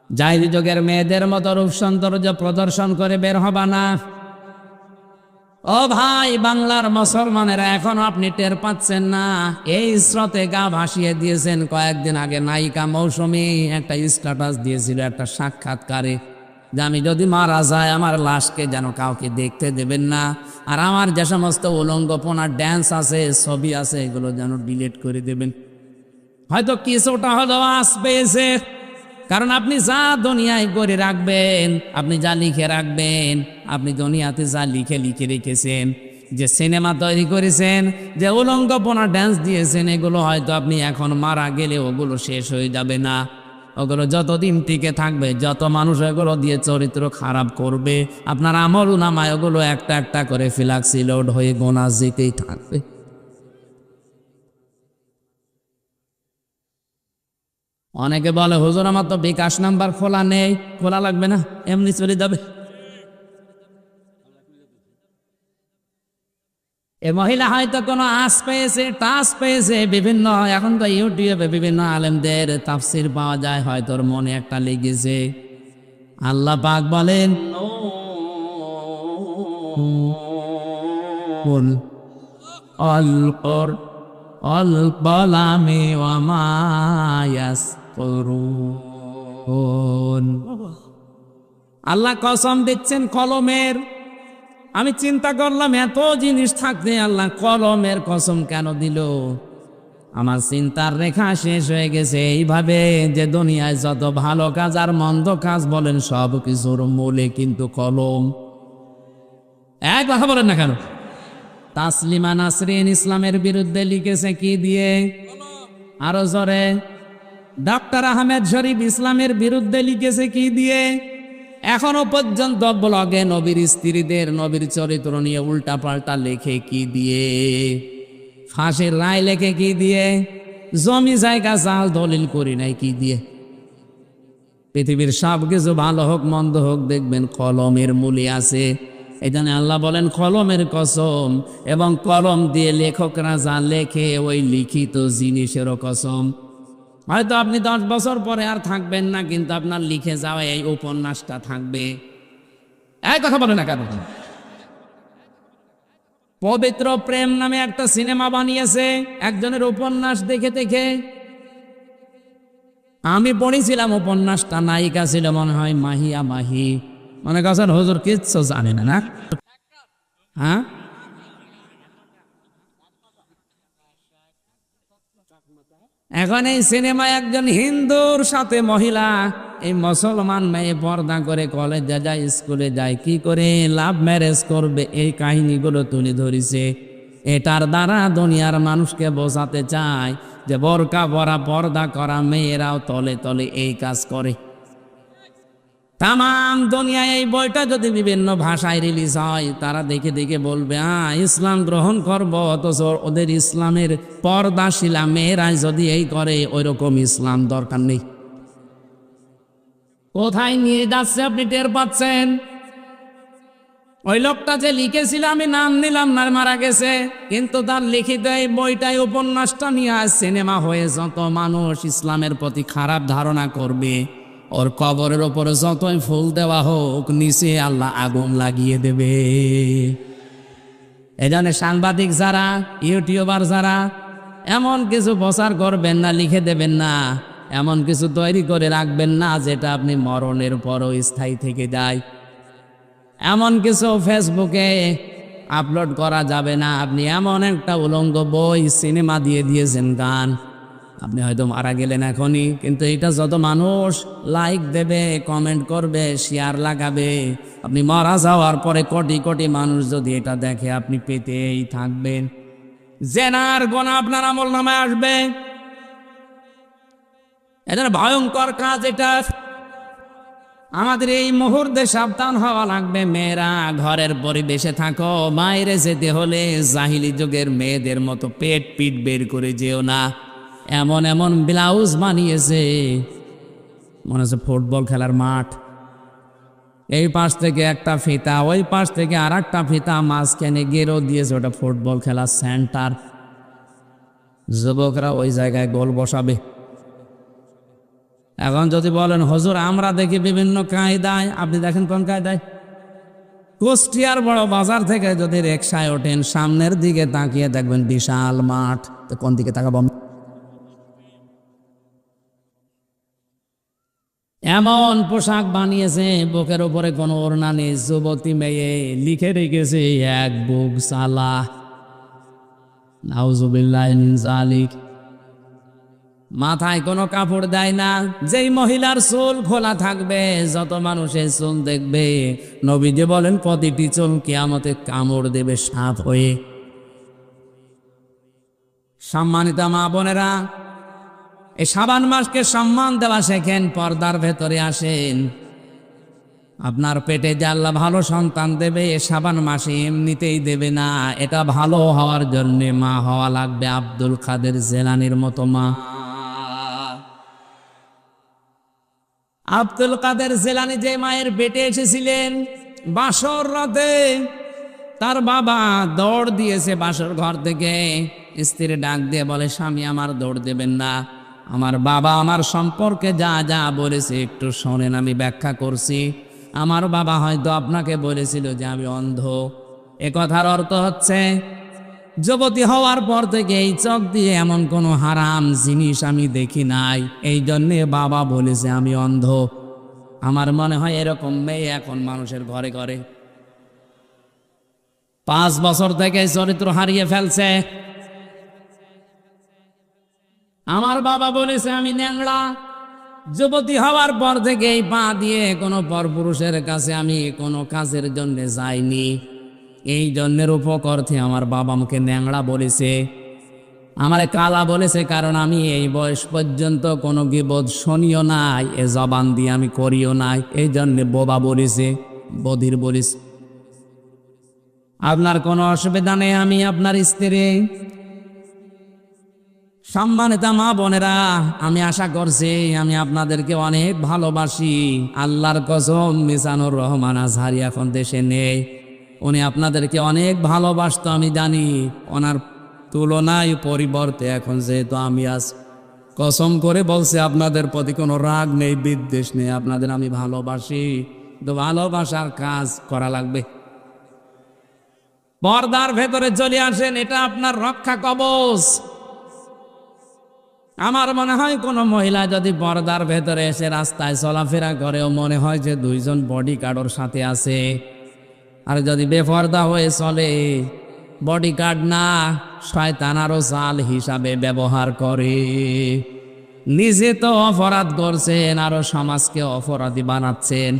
জাহিলি যুগের মেয়েদের মতো রূপ সৌন্দর্য প্রদর্শন করে বের হবা না। ও ভাই, বাংলার মুসলমানেরা এখনো আপনি টের পাচ্ছেন না? এই স্রোতে গা ভাসিয়ে দিয়েছেন। কয়েকদিন আগে নায়িকা মৌসুমী একটা স্ট্যাটাস দিয়েছিল একটা সাক্ষাৎকারে, যে আমি যদি মারা যায় আমার লাশকে যেন কাউকে দেখতে দেবেন না, আর আমার যে সমস্ত উলঙ্গপনা ড্যান্স আছে, ছবি আছে, এগুলো যেন ডিলিট করে দেবেন। হয়তো কিছুটা হলো আস পেয়েছে, কারণ আপনি যা দুনিয়ায় করে রাখবেন, আপনি যা লিখে রাখবেন, আপনি দুনিয়াতে যা লিখে লিখে রেখেছেন, যে সিনেমা তৈরি করেছেন, যে উলঙ্গপনা ড্যান্স দিয়েছেন, এগুলো হয়তো আপনি এখন মারা গেলে ওগুলো শেষ হয়ে যাবে না। ওগুলো যতদিন টিকে থাকবে, যত মানুষ এগুলো দিয়ে চরিত্র খারাপ করবে, আপনার আমল নামায় ওগুলো একটা একটা করে ফ্ল্যাক্সি লোড হয়ে গোনা যেতেই থাকবে। অনেকে বলে হুজুর আমার তো বিকাশ নাম্বার খোলা নেই। খোলা লাগবে না, এমনি চলে যাবে। এ মহিলা হয়তো কোনো আশ পেয়েছে, টাচ পেয়েছে, বিভিন্ন এখন তো ইউটিউবে বিভিন্ন আলেমদের তাফসির পাওয়া যায়, হয়তো ওর মনে একটা লেগেছে। আল্লাহ পাক বলেন আল্লাহ কসম দিচ্ছেন কলমের। আমি চিন্তা করলাম এত জিনিস থাকতে আল্লাহ কলমের কসম কেন দিল? আমার চিন্তার রেখা শেষ হয়ে গেছে এইভাবে, যে দুনিয়ায় যত ভালো কাজ আর মন্দ কাজ বলেন সব কিছুর মূলে কিন্তু কলম। এক কথা বলেন না কেন? তাসলিমা নাসরিন ইসলামের বিরুদ্ধে লিখেছে কি দিয়ে? আরো জোরে। ডক্টর আহমেদ শরীফ ইসলামের বিরুদ্ধে লিখেছে কি দিয়ে? এখনো পর্যন্ত ব্লগে নবীর স্ত্রীদের, নবীর চরিত্র নিয়ে উল্টা পাল্টা লেখে কি দিয়ে? ফাঁসির রায় লেখে কি দিয়ে? জমি জায়গা জাল দলিল করি নাই কি দিয়ে? পৃথিবীর সব কিছু ভালো হোক মন্দ হোক দেখবেন কলমের মূলে আছে। এই জন্য আল্লাহ বলেন কলমের কসম, এবং কলম দিয়ে লেখকরা যা লেখে ওই লিখিত জিনিসেরও কসম। হয়তো আপনি 10 বছর পরে আর থাকবেন না, কিন্তু আপনার লিখে যাওয়া এই উপন্যাসটা থাকবে। এই কথা বলে না কেন? পবিত্র প্রেম নামে একটা সিনেমা বানিয়েছে একজনের উপন্যাস দেখে দেখে। আমি পড়েছিলাম উপন্যাসটা, নায়িকা ছিল মনে হয় মাহিয়া মাহি। মনে করছেন হুজুর কিচ্ছু জানে না, না? হ্যাঁ, এখন এই সিনেমায় একজন হিন্দুর সাথে মহিলা, এই মুসলমান মেয়ে পর্দা করে কলেজে যায়, স্কুলে যায়, কি করে লাভ ম্যারেজ করবে এই কাহিনীগুলো তুলে ধরেছে। এটার দ্বারা দুনিয়ার মানুষকে বোঝাতে চায় যে বোরকা পরা পর্দা করা মেয়েরাও তলে তলে এই কাজ করে। তাম দুনিয়ায় এই বইটা যদি বিভিন্ন ভাষায় রিলিজ হয়, তারা দেখে দেখে বলবে ইসলাম গ্রহণ করব, অথচ ওদের ইসলামের পর্দাশীলা মেয়েরাই যদি এই করে, ওই রকম ইসলাম দরকার নেই। কোথায় নিয়ে যাচ্ছে আপনি টের পাচ্ছেন? ওই লোকটা যে লিখেছিল, আমি নাম নিলাম না, মারা গেছে, কিন্তু তার লিখিত এই বইটাই, উপন্যাসটা নিয়ে আজ সিনেমা হয়ে যত মানুষ ইসলামের প্রতি খারাপ ধারণা করবে, ওর কবরের ওপরে যতই ফুল দেওয়া হোক, নিচে আল্লাহ আগুন লাগিয়ে দেবে। এজন্য সাংবাদিক যারা, ইউটিউবার যারা, এমন কিছু প্রচার করবেন না, লিখে দেবেন না, এমন কিছু তৈরি করে রাখবেন না যেটা আপনি মরণের পরও স্থায়ী থেকে যায়। এমন কিছু ফেসবুকে আপলোড করা যাবে না। আপনি এমন একটা উলঙ্গ বই, সিনেমা দিয়ে দিয়েছেন, গান, আপনি হয়তো মারা গেলেন এখনই, কিন্তু এটা যত মানুষ লাইক দেবে, কমেন্ট করবে, শেয়ার লাগাবে, আপনি মারা যাওয়ার পরে কোটি কোটি মানুষ যদি এটা দেখে, আপনি পেতেই থাকবেন। জেনার গোনা আপনার আমলনামায় আসবে। এটা ভয়ঙ্কর কাজ। এটা আমাদের এই মুহূর্তে সাবধান হওয়া লাগবে। মেয়েরা ঘরের পরিবেশে থাকো, বাইরে যেতে হলে জাহিলি যুগের মেয়েদের মতো পেট পিট বের করে যেও না। এমন এমন ব্লাউজ বানিয়েছে মনে হচ্ছে ফুটবল খেলার মাঠ। এই পাশ থেকে একটা ফিতা, ওই পাশ থেকে আর একটা ফিতা, মাঝখানে গেরো দিয়েছে, ওটা ফুটবল খেলার সেন্টার। যুবকরা ওই জায়গায় গোল বসাবে। এখন যদি বলেন হুজুর আমরা দেখি বিভিন্ন কায়দায়, আপনি দেখেন কোন কায়দায়? কুষ্টিয়ার বড় বাজার থেকে যদি রিকশায় ওঠেন, সামনের দিকে তাকিয়ে দেখবেন বিশাল মাঠ। তো কোন দিকে তাকাবো? এমন পোশাক বানিয়েছে, বুকের উপরে কোনো ওড়না নেই, যুবতী মেয়ে, লিখে রেখেছে এক বুক সালা। নাউজুবিল্লাহ মিন যালিক। মাথায় কোনো কাপড় দেয় না। যেই মহিলার চুল খোলা থাকবে, যত মানুষের চুল দেখবে, নবীজি বলেন প্রতিটি চুল কিয়ামতে কামড় দেবে সাপ হয়ে। সম্মানিত মা বোনেরা, এই শাবান মাসকে সম্মান দেওয়া শেখেন, পর্দার ভেতরে আসেন। আপনার পেটে যে আল্লাহ ভালো সন্তান দেবে, এ শাবান মাসে এমনিতেই দেবে না, এটা ভালো হওয়ার জন্য মা হওয়া লাগবে আব্দুল কাদের জেলানির মতো মা। আব্দুল কাদের জেলানি যে মায়ের পেটে এসেছিলেন, বাসর রাতে তার বাবা দৌড় দিয়েছে বাসর ঘর থেকে। স্ত্রী ডাক দিয়ে বলে, স্বামী আমার দৌড় দেবেন না, আমার বাবা আমার সম্পর্কে যা যা বলেছে একটু শোনেন, আমি ব্যাখ্যা করছি। আমার বাবা হয়তো আপনাকে বলেছিল যে আমি অন্ধ। এ কথার অর্থ হচ্ছে, যুবতী হওয়ার পর থেকে এই চোখ দিয়ে এমন কোনো হারাম জিনিস আমি দেখি নাই, এই জন্যে বাবা বলেছে আমি অন্ধ। আমার মনে হয় এরকম মেয়ে এখন মানুষের ঘরে ঘরে। 5 বছর থেকে চরিত্র হারিয়ে ফেলছে। আমার বাবা বলেছে আমি ন্যাংড়া। যুবতী হওয়ার পর থেকে এই পা দিয়ে কোনো পরপুরুষের কাছে আমি কোনো কাজের জন্য যাইনি, এই জন্যের উপকর্থে আমার বাবা আমাকে ন্যাংড়া বলেছে, আমারে কালা বলেছে, কারণ আমি এই বয়স পর্যন্ত কোনো গীবত শুনিও নাই, এ জবান দিয়ে আমি করিও নাই, এই জন্যে বোবা বলেছে, বধির বলেছে। আপনার কোনো অসুবিধা নেই, আমি আপনার স্ত্রী। সম্মানিত মা বোনেরা, আমি আশা করছি আমি আপনাদেরকে অনেক ভালোবাসি। আল্লাহর কসম, মিজানুর রহমান আজহারি এখন দেশে নেই, উনি আপনাদেরকে অনেক ভালোবাসতো আমি জানি। ওনার তুলনায় পরিবর্তে এখন যেহেতু আমি আছি, কসম করে বলছে আপনাদের প্রতি কোনো রাগ নেই, বিদ্বেষ নেই, আপনাদের আমি ভালোবাসি। তো ভালোবাসার কাজ করা লাগবে। পর্দার ভেতরে চলে আসেন, এটা আপনার রক্ষা কবচ। আমার মনে হয় কোনো মহিলা যদি পর্দার ভেতরে এসে রাস্তায় চলাফেরা করেও মনে হয় যে 2 জন বডিগার্ডের সাথে আছে। আর যদি বেপর্দা হয়ে চলে, বডিগার্ড না, শয়তান আরো জাল হিসাবে ব্যবহার করে। নিজে তো অপরাধ করছেন, আরো সমাজকে অপরাধী বানাচ্ছেন।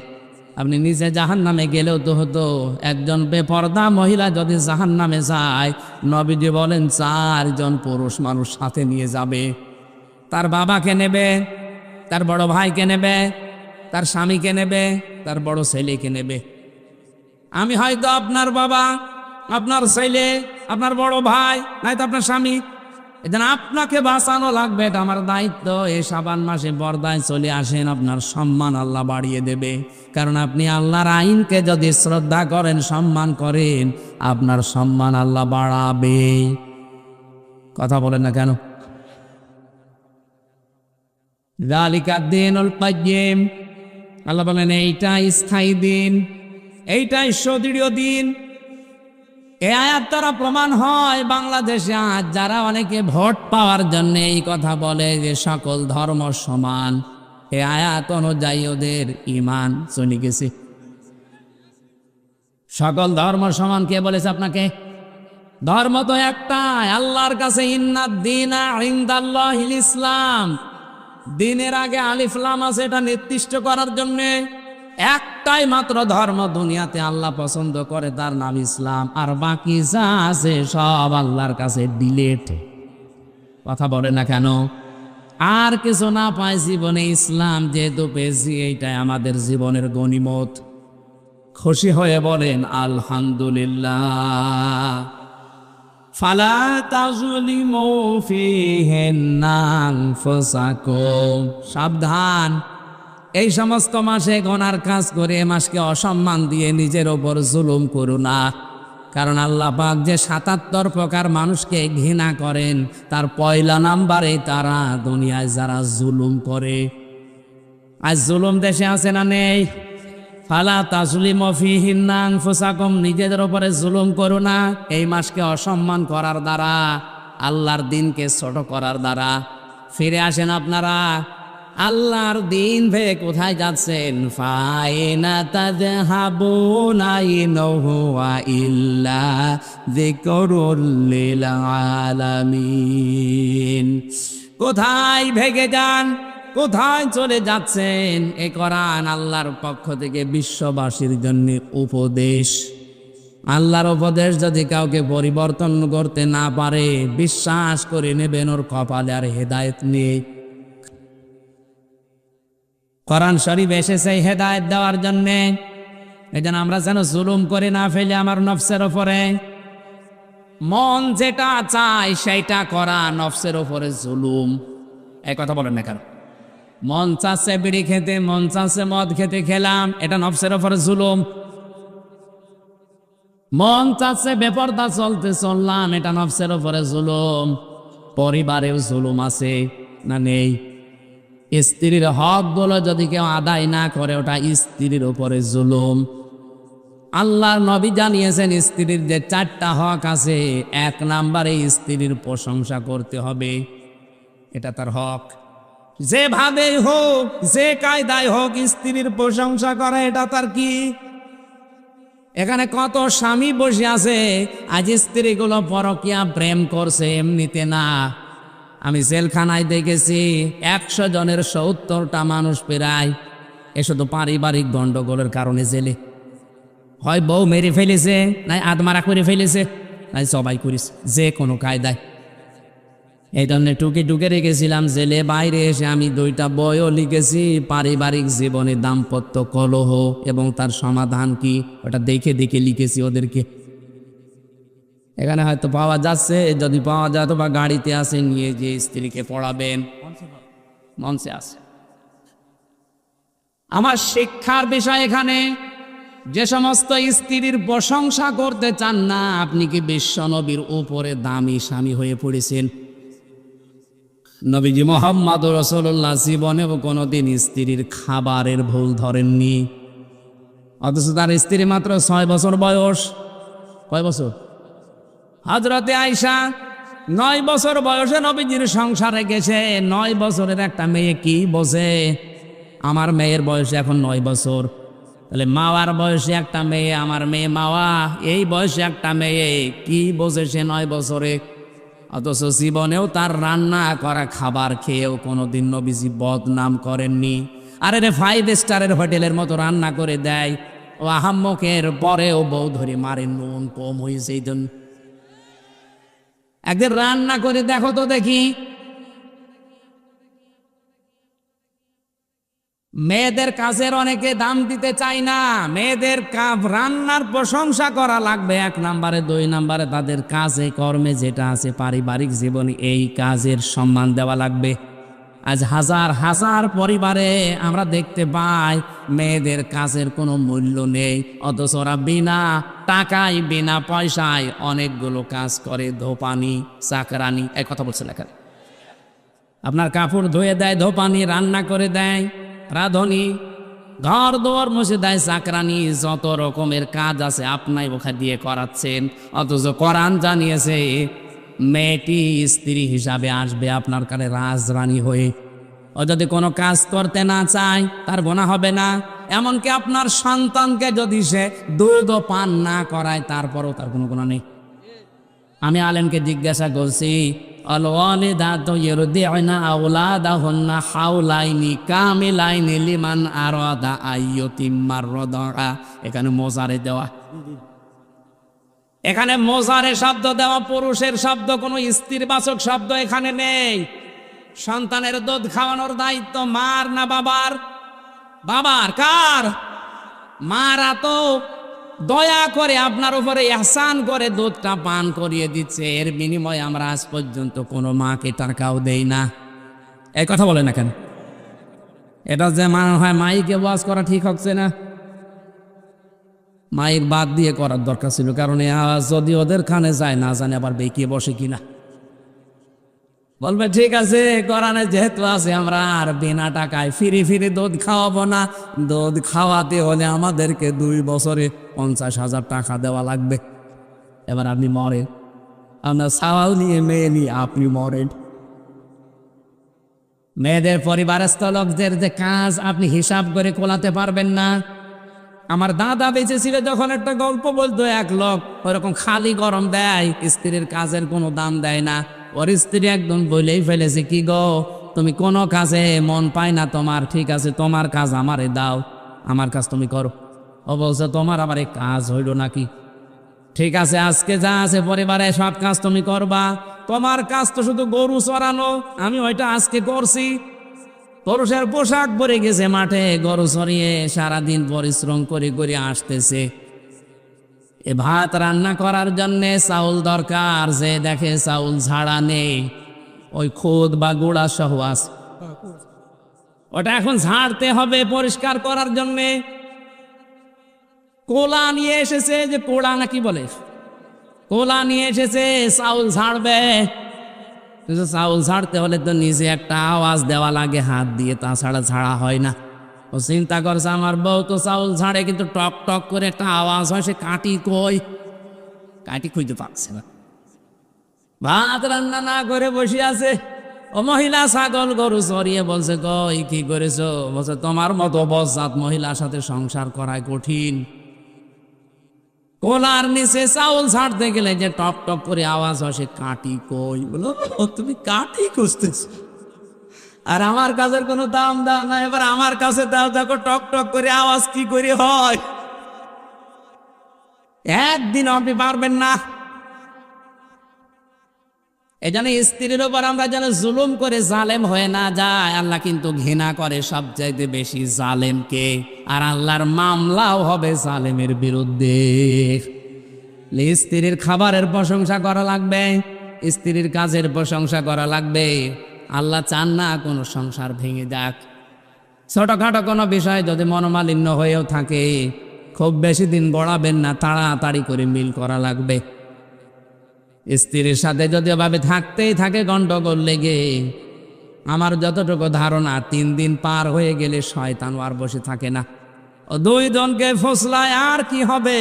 আপনি নিজে জাহান্নামে গেলেও তো হতো। একজন বেপর্দা মহিলা যদি জাহান্নামে যায়, নবীজি বলেন 4 জন পুরুষ মানুষ সাথে নিয়ে যাবে। তার বাবাকে নেবে, তার বড় ভাইকে নেবে, তার স্বামীকে নেবে, তার বড় ছেলেকে নেবে। আমি হয়তো আপনার বাবা, আপনার ছেলে, আপনার বড় ভাই, নয়তো আপনার স্বামী। এজন্য আপনাকে বাঁচানো লাগবে, এটা আমার দায়িত্ব। এই শাবান মাসে পর্দায় চলে আসেন, আপনার সম্মান আল্লাহ বাড়িয়ে দেবে। কারণ আপনি আল্লাহর আইনকে যদি শ্রদ্ধা করেন, সম্মান করেন, আপনার সম্মান আল্লাহ বাড়াবে। কথা বলেন না কেন? যালিকাদ দীনুল কাইয়্যিম, আল্লাহ বলেন এইটাই স্থায়ী দিন, এইটাই সুদৃঢ় দিন। এই আয়াত দ্বারা প্রমাণ হয় বাংলাদেশে আজ যারা অনেকে ভোট পাওয়ার জন্য এই কথা বলে যে সকল ধর্ম সমান, এই আয়াত অনুযায়ী ওদের ঈমান চলে গেছে। সকল ধর্ম সমান কে বলেছে আপনাকে? ধর্ম তো একটাই, আল্লাহর কাছে ইন্নাদ দীনা ইনদাল্লাহিল ইসলাম। দিনের আগে আলিফ লাম আছে, এটা নির্দিষ্ট করার জন্য। একটাই মাত্র ধর্ম দুনিয়াতে আল্লাহ পছন্দ করে, তার নাম ইসলাম। আর বাকি যা আছে সব আল্লাহর কাছে ডিলেট। কথা বলে না কেন? আর কিছু না পাই জীবনে, ইসলাম যেহেতু পেয়েছি, এইটাই আমাদের জীবনের গনিমত। খুশি হয়ে বলেন আলহামদুলিল্লাহ। ফালা তাযলিমু ফীহিন্না আনফুসাকুম। সাবধান, এই সমস্ত মাসে গুনার কাজ করে এ মাসকে অসম্মান দিয়ে নিজের ওপর জুলুম করো না। কারণ আল্লাহ পাক যে 77 প্রকার মানুষকে ঘৃণা করেন, তার পয়লা নাম্বারে তারা দুনিয়ায় যারা জুলুম করে। আজ জুলুম দেশে আছে না নেই? ফালা তাজলিমু ফীহিন্না আনফুসাকুম, নিজেদের উপরে জুলুম করো না। এই মাসকে অসম্মান করার দ্বারা, আল্লাহর দিনকে ছোট করার দ্বারা ফিরে আসেন আপনারা। আল্লাহর দিন ভেবে কোথায় যাচ্ছেন? ফাইনা তাযহাবুনা ইন হুয়া ইল্লা যিকরুল লিল আলামিন। কোথায় ভেগে যান, কোথায় চলে যাচ্ছেন? এ কোরআন আল্লাহর পক্ষ থেকে বিশ্ববাসীর জন্য উপদেশ। আল্লাহর উপদেশ যদি কাউকে পরিবর্তন করতে না পারে, বিশ্বাস করে নেবেন ওর কপালে আর হেদায়েত নেই। কোরআন শরীফ এসেছে হেদায়েত দেওয়ার জন্যে। এই জন্য আমরা যেন জুলুম করে না ফেলে আমার নফসের ওপরে। মন যেটা চায় সেইটা করা নফসের ওপরে জুলুম। এই কথা বলেন না কেন? মন চাচ্ছে বিড়ি খেতে, মন চাচ্ছে মদ খেতে, খেলাম, এটা নফসের ওপরে জুলুম। মন চাচ্ছে বেপরদা চলতে, চললাম, এটা নফসের ওপরে জুলুম। পরিবারেও জুলুম আছে না নেই? স্ত্রীর হক গুলো যদি কেউ আদায় না করে, ওটা স্ত্রীর উপরে জুলুম। আল্লাহর নবী জানিয়েছেন স্ত্রীর যে 4টা হক আছে, 1 নম্বরে স্ত্রীর প্রশংসা করতে হবে, এটা তার হক। যেভাবে হোক, যে কায়দায় হোক, স্ত্রীর প্রশংসা করা এটা তার কি? এখানে কত স্বামী বসে আছে, আজ স্ত্রীগুলো পরকীয়া প্রেম করছে, এমনিতে না। আমি জেলখানায় দেখেছি 100 জনের 70টা মানুষ প্রায় এ শুধু পারিবারিক গন্ডগোলের কারণে জেলে। হয় বউ মেরে ফেলেছে, নাই আদমারা করে ফেলেছে, নাই সবাই করিস, যে কোনো কায়দায়। এই জন্য টুকে টুকে রেখেছিলাম জেলে। বাইরে এসে আমি 2টা বইও লিখেছি, পারিবারিক জীবনে দাম্পত্য কলহ এবং তার সমাধান কি, ওটা দেখে দেখে লিখেছি ওদেরকে। এখানে হয়তো পাওয়া যাচ্ছে, যদি পাওয়া যায় তো বা গাড়িতে আসে, নিয়ে যে স্ত্রীকে পড়াবেন, মঞ্চে আসে। আমার শিক্ষার বিষয় এখানে, যে সমস্ত স্ত্রীর প্রশংসা করতে চান না, আপনি কি বিশ্ব নবীর উপরে দামি স্বামী হয়ে পড়েছেন? নবীজি মুহাম্মদ রাসূলুল্লাহ জীবনেও কোনোদিন স্ত্রীর খাবারের ভুল ধরেননি, অথচ তার স্ত্রী মাত্র 6 বছর বয়স। কয় বছর? হযরতে আয়েশা 9 বছর বয়সে নবীজির সংসারে গেছে। 9 বছরের একটা মেয়ে কি বোঝে? আমার মেয়ের বয়স এখন 9 বছর, তাহলে মাওয়ার বয়সে একটা মেয়ে, আমার মেয়ে মাওয়া, এই বয়সে একটা মেয়ে কি বোঝে সে 9 বছরে? অথচ জীবনেও তার রান্না করা খাবার খেয়েও কোনোদিন নবীজি বদনাম করেননি। আরে রে 5 স্টারের হোটেলের মতো রান্না করে দেয়, ও আহাম্মকের পরেও বউ ধরে মারে, নুন কম হয়েছে এই জন্য। একদিন রান্না করে দেখো তো দেখি। মেয়েদের কাজের অনেকে দাম দিতে চায় না। মেয়েদের রান্নার প্রশংসা করা লাগবে 1 নম্বরে, 2 নম্বরে তাদের কাজে কর্মে যেটা আছে পারিবারিক জীবনে, এই কাজের সম্মান দেওয়া লাগবে। আজ হাজার হাজার পরিবারে আমরা দেখতে পাই মেয়েদের কাজের কোনো মূল্য নেই, অথচ ওরা বিনা টাকায়, বিনা পয়সায় অনেকগুলো কাজ করে। ধোপানি, চাকরানি, এই কথা বলছে লেখা। আপনার কাপড় ধুয়ে দেয় ধোপানি, রান্না করে দেয় রাঁধুনি, ঘর দুয়ার মুছে দেয় চাকরানি, যত রকমের কাজ আছে আপনাই ওখানে দিয়ে করাচ্ছেন। অথচ কোরআন জানিয়েছে মেয়েটি স্ত্রী হিসাবে আসবে আপনার কাছে রাজরানী হয়ে। ও যদি কোনো কাজ করতে না চায় তার গুনাহ হবে না। এমনকি আপনার সন্তানকে যদি সে দুধ পান না করায় তারপরও তার কোনো গুনাহ নেই। আমি আলেমকে জিজ্ঞাসা করছি, আল ওয়ালিদাতু ইরদি'না আওলাদাহুন্না হাওলাইনি কামিলাইনি লিমান আরাদা আইয়ুতিম্মার রাদা। এখানে মোজারে দেওয়া, এখানে মোজারে শব্দ দেওয়া, পুরুষের শব্দ, কোনো স্ত্রীবাচক শব্দ এখানে নেই। সন্তানের দুধ খাওয়ানোর দায়িত্ব মার না বাবার? বাবার। কার? মারা তো দয়া করে আপনার উপরে ইহসান করে দুধটা পান করিয়ে দিচ্ছে, এর বিনিময়ে আমরা আজ পর্যন্ত কোনো মাকে টাকাও দেই না। এই কথা বলে না কেন? এটা যে মনে হয় মাইকে ওয়াজ করা ঠিক হচ্ছে না, মাইক বাদ দিয়ে করার দরকার ছিল, কারণ এই আওয়াজ যদি ওদের কানে যায় না জানে আবার বেঁকিয়ে বসে কিনা। বলবে ঠিক আছে, কোরআনে যেহেতু আছে আমরা আর বিনা টাকায় ফিরি ফিরি দুধ খাওয়াবো না, দুধ খাওয়াতে হলে আমাদেরকে 2 বছরে 50,000 টাকা দেওয়া লাগবে। এবার আপনি মরেন, আপনার সাওয়াল নিয়ে মেয়ে নিয়ে আপনি মরেন। মেয়েদের পরিবারস্থ লোকদের যে কাজ আপনি হিসাব করে কোলাতে পারবেন না। আমার দাদা বেঁচে ছিল যখন একটা গল্প বলতো, এক লোক ওরকম খালি গরম দেয়, স্ত্রীর কাজের কোনো দাম দেয় না। ওর স্ত্রী একদম বলেই ফেলেছে, কি গো তুমি কোনো কাজে মন পায় না তোমার, ঠিক আছে তোমার কাজ আমারে দাও, আমার কাজ তুমি করো। ও বলছে তোমার আবার এই কাজ হইল নাকি? ঠিক আছে আজকে যা আছে পরিবারে সব কাজ তুমি করবা, তোমার কাজ তো শুধু গরু চড়ানো, আমি ওইটা আজকে করছি। পুরুষের পোশাক পরে গেছে মাঠে গরু চড়িয়ে, সারাদিন পরিশ্রম করে করে আসতেছে। এ ভাত রান্না করার জন্য চাউল দরকার, যে দেখে চাউল ঝাড়া নেই, ওই খুদ বা গুঁড়া সহ আছে, ওটা এখন ঝাড়তে হবে পরিষ্কার করার জন্যে। কোলা নিয়ে এসেছে, যে কোলা নাকি বলে, কোলা নিয়ে এসেছে চাউল ঝাড়বে। কিন্তু চাউল ঝাড়তে হলে তো নিজে একটা আওয়াজ দেওয়া লাগে হাত দিয়ে, তাছাড়া ঝাড়া হয় না। ও চিন্তা করছে আমার বউ তো চাউল ঝাড়ে কিন্তু টক টক করে একটা আওয়াজ হয়, সে কাটি কই, কাটি খুঁজতে পারছে না। ভাত রান্না না করে বসে আছে। ও মহিলা ছাগল গরু চড়িয়ে বলছে, কই কি করেছো? বলছে তোমার মতো বজ্জাত মহিলার সাথে সংসার করায় কঠিন। কোলার নিচে চাউল ছাড়তে গেলে যে টক টক করে আওয়াজ হয়, সে কাটি কই। বলো ও তুমি কাটি খুঁজতেছ, আর আমার কাজের কোনো দাম দাও না, এবার আমার কাছে দাও, দেখো টক টক করে আওয়াজ কি করে হয়। একদিন আপনি পারবেন না। এই জন্য স্ত্রীর উপর আমরা যেন জুলুম করে জালেম হয়ে না যায়। আল্লাহ কিন্তু ঘৃণা করে সবচাইতে বেশি জালেমকে, আর আল্লাহর মামলাও হবে জালেমের বিরুদ্ধে। স্ত্রীর খাবারের প্রশংসা করা লাগবে, স্ত্রীর কাজের প্রশংসা করা লাগবে। আল্লাহ চান না কোনো সংসার ভেঙে যাক। ছোটখাটো কোনো বিষয় যদি মনোমালিন্য হয়েও থাকে, খুব বেশি দিন গড়াবেন না, তাড়াতাড়ি করে মিল করা লাগবে। স্ত্রীর সাথে যদি এভাবে থাকতেই থাকে গন্ডগোল লেগে, আমার যতটুকু ধারণা 3 দিন পার হয়ে গেলে শয়তান আর বসে থাকে না, ও 2 জনকে ফসলায় আর কি হবে।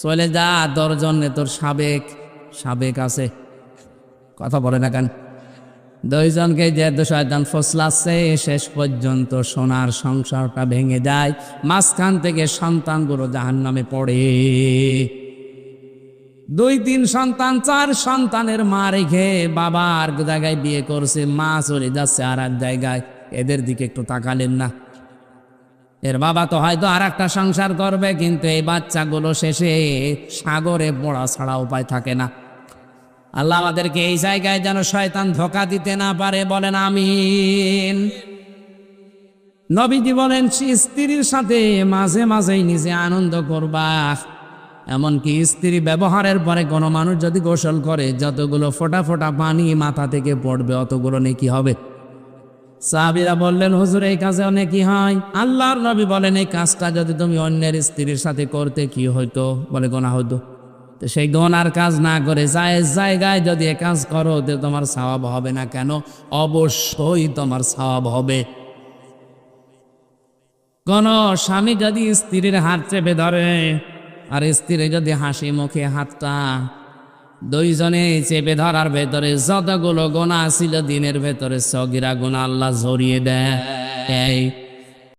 চলে যা, 10 জনে তোর সাবেক আছে, কথা বলে না কেন? 2 জনকে যেহেতু শয়তান ফসলাচ্ছে, শেষ পর্যন্ত সোনার সংসারটা ভেঙে যায়, মাঝখান থেকে সন্তানগুলো জাহান্নামে পড়ে। 2-3 সন্তান, 4 সন্তানের মা রেখে বাবা আর জায়গায় বিয়ে করছে, মা চলে যাচ্ছে আর এক জায়গায়। এদের দিকে একটু তাকালেন না? এর বাবা তো হয়তো আর একটা সংসার করবে, কিন্তু এই বাচ্চাগুলো শেষে সাগরে পড়া ছাড়া উপায় থাকে না। আল্লাহ আমাদেরকে এই জায়গায় যেন শয়তান ধোঁকা দিতে না পারে, বলেন আমিন। নবীজি বলেন স্ত্রীর সাথে মাঝে মাঝেই নিজে আনন্দ করবা। এমনকি স্ত্রী ব্যবহারের পরে কোনো মানুষ যদি গোসল করে, যতগুলো ফোঁটা ফোঁটা পানি মাথা থেকে পড়বে অতগুলো নেকি হবে। সাহাবীরা বললেন হুজুর এই কাজে নেকি হয়? আল্লাহর নবী বলেন এই কাজটা যদি তুমি অন্যের স্ত্রীর সাথে করতে কি হইতো? বলে গুনাহ হইতো। তো সেই গুনার কাজ না করে জায়েজ জায়গায় যদি এ কাজ করো, তো তোমার সওয়াব হবে না কেন? অবশ্যই তোমার সওয়াব হবে। কোন স্বামী যদি স্ত্রীর হাত চেপে ধরে, আর স্ত্রী যদি হাসি মুখে হাতটা, 2 জনে চেপে ধরার ভেতরে যতগুলো গুনাহ ছিল দিনের ভেতরে সগীরা গুনাহ আল্লাহ ঝরিয়ে দেয়।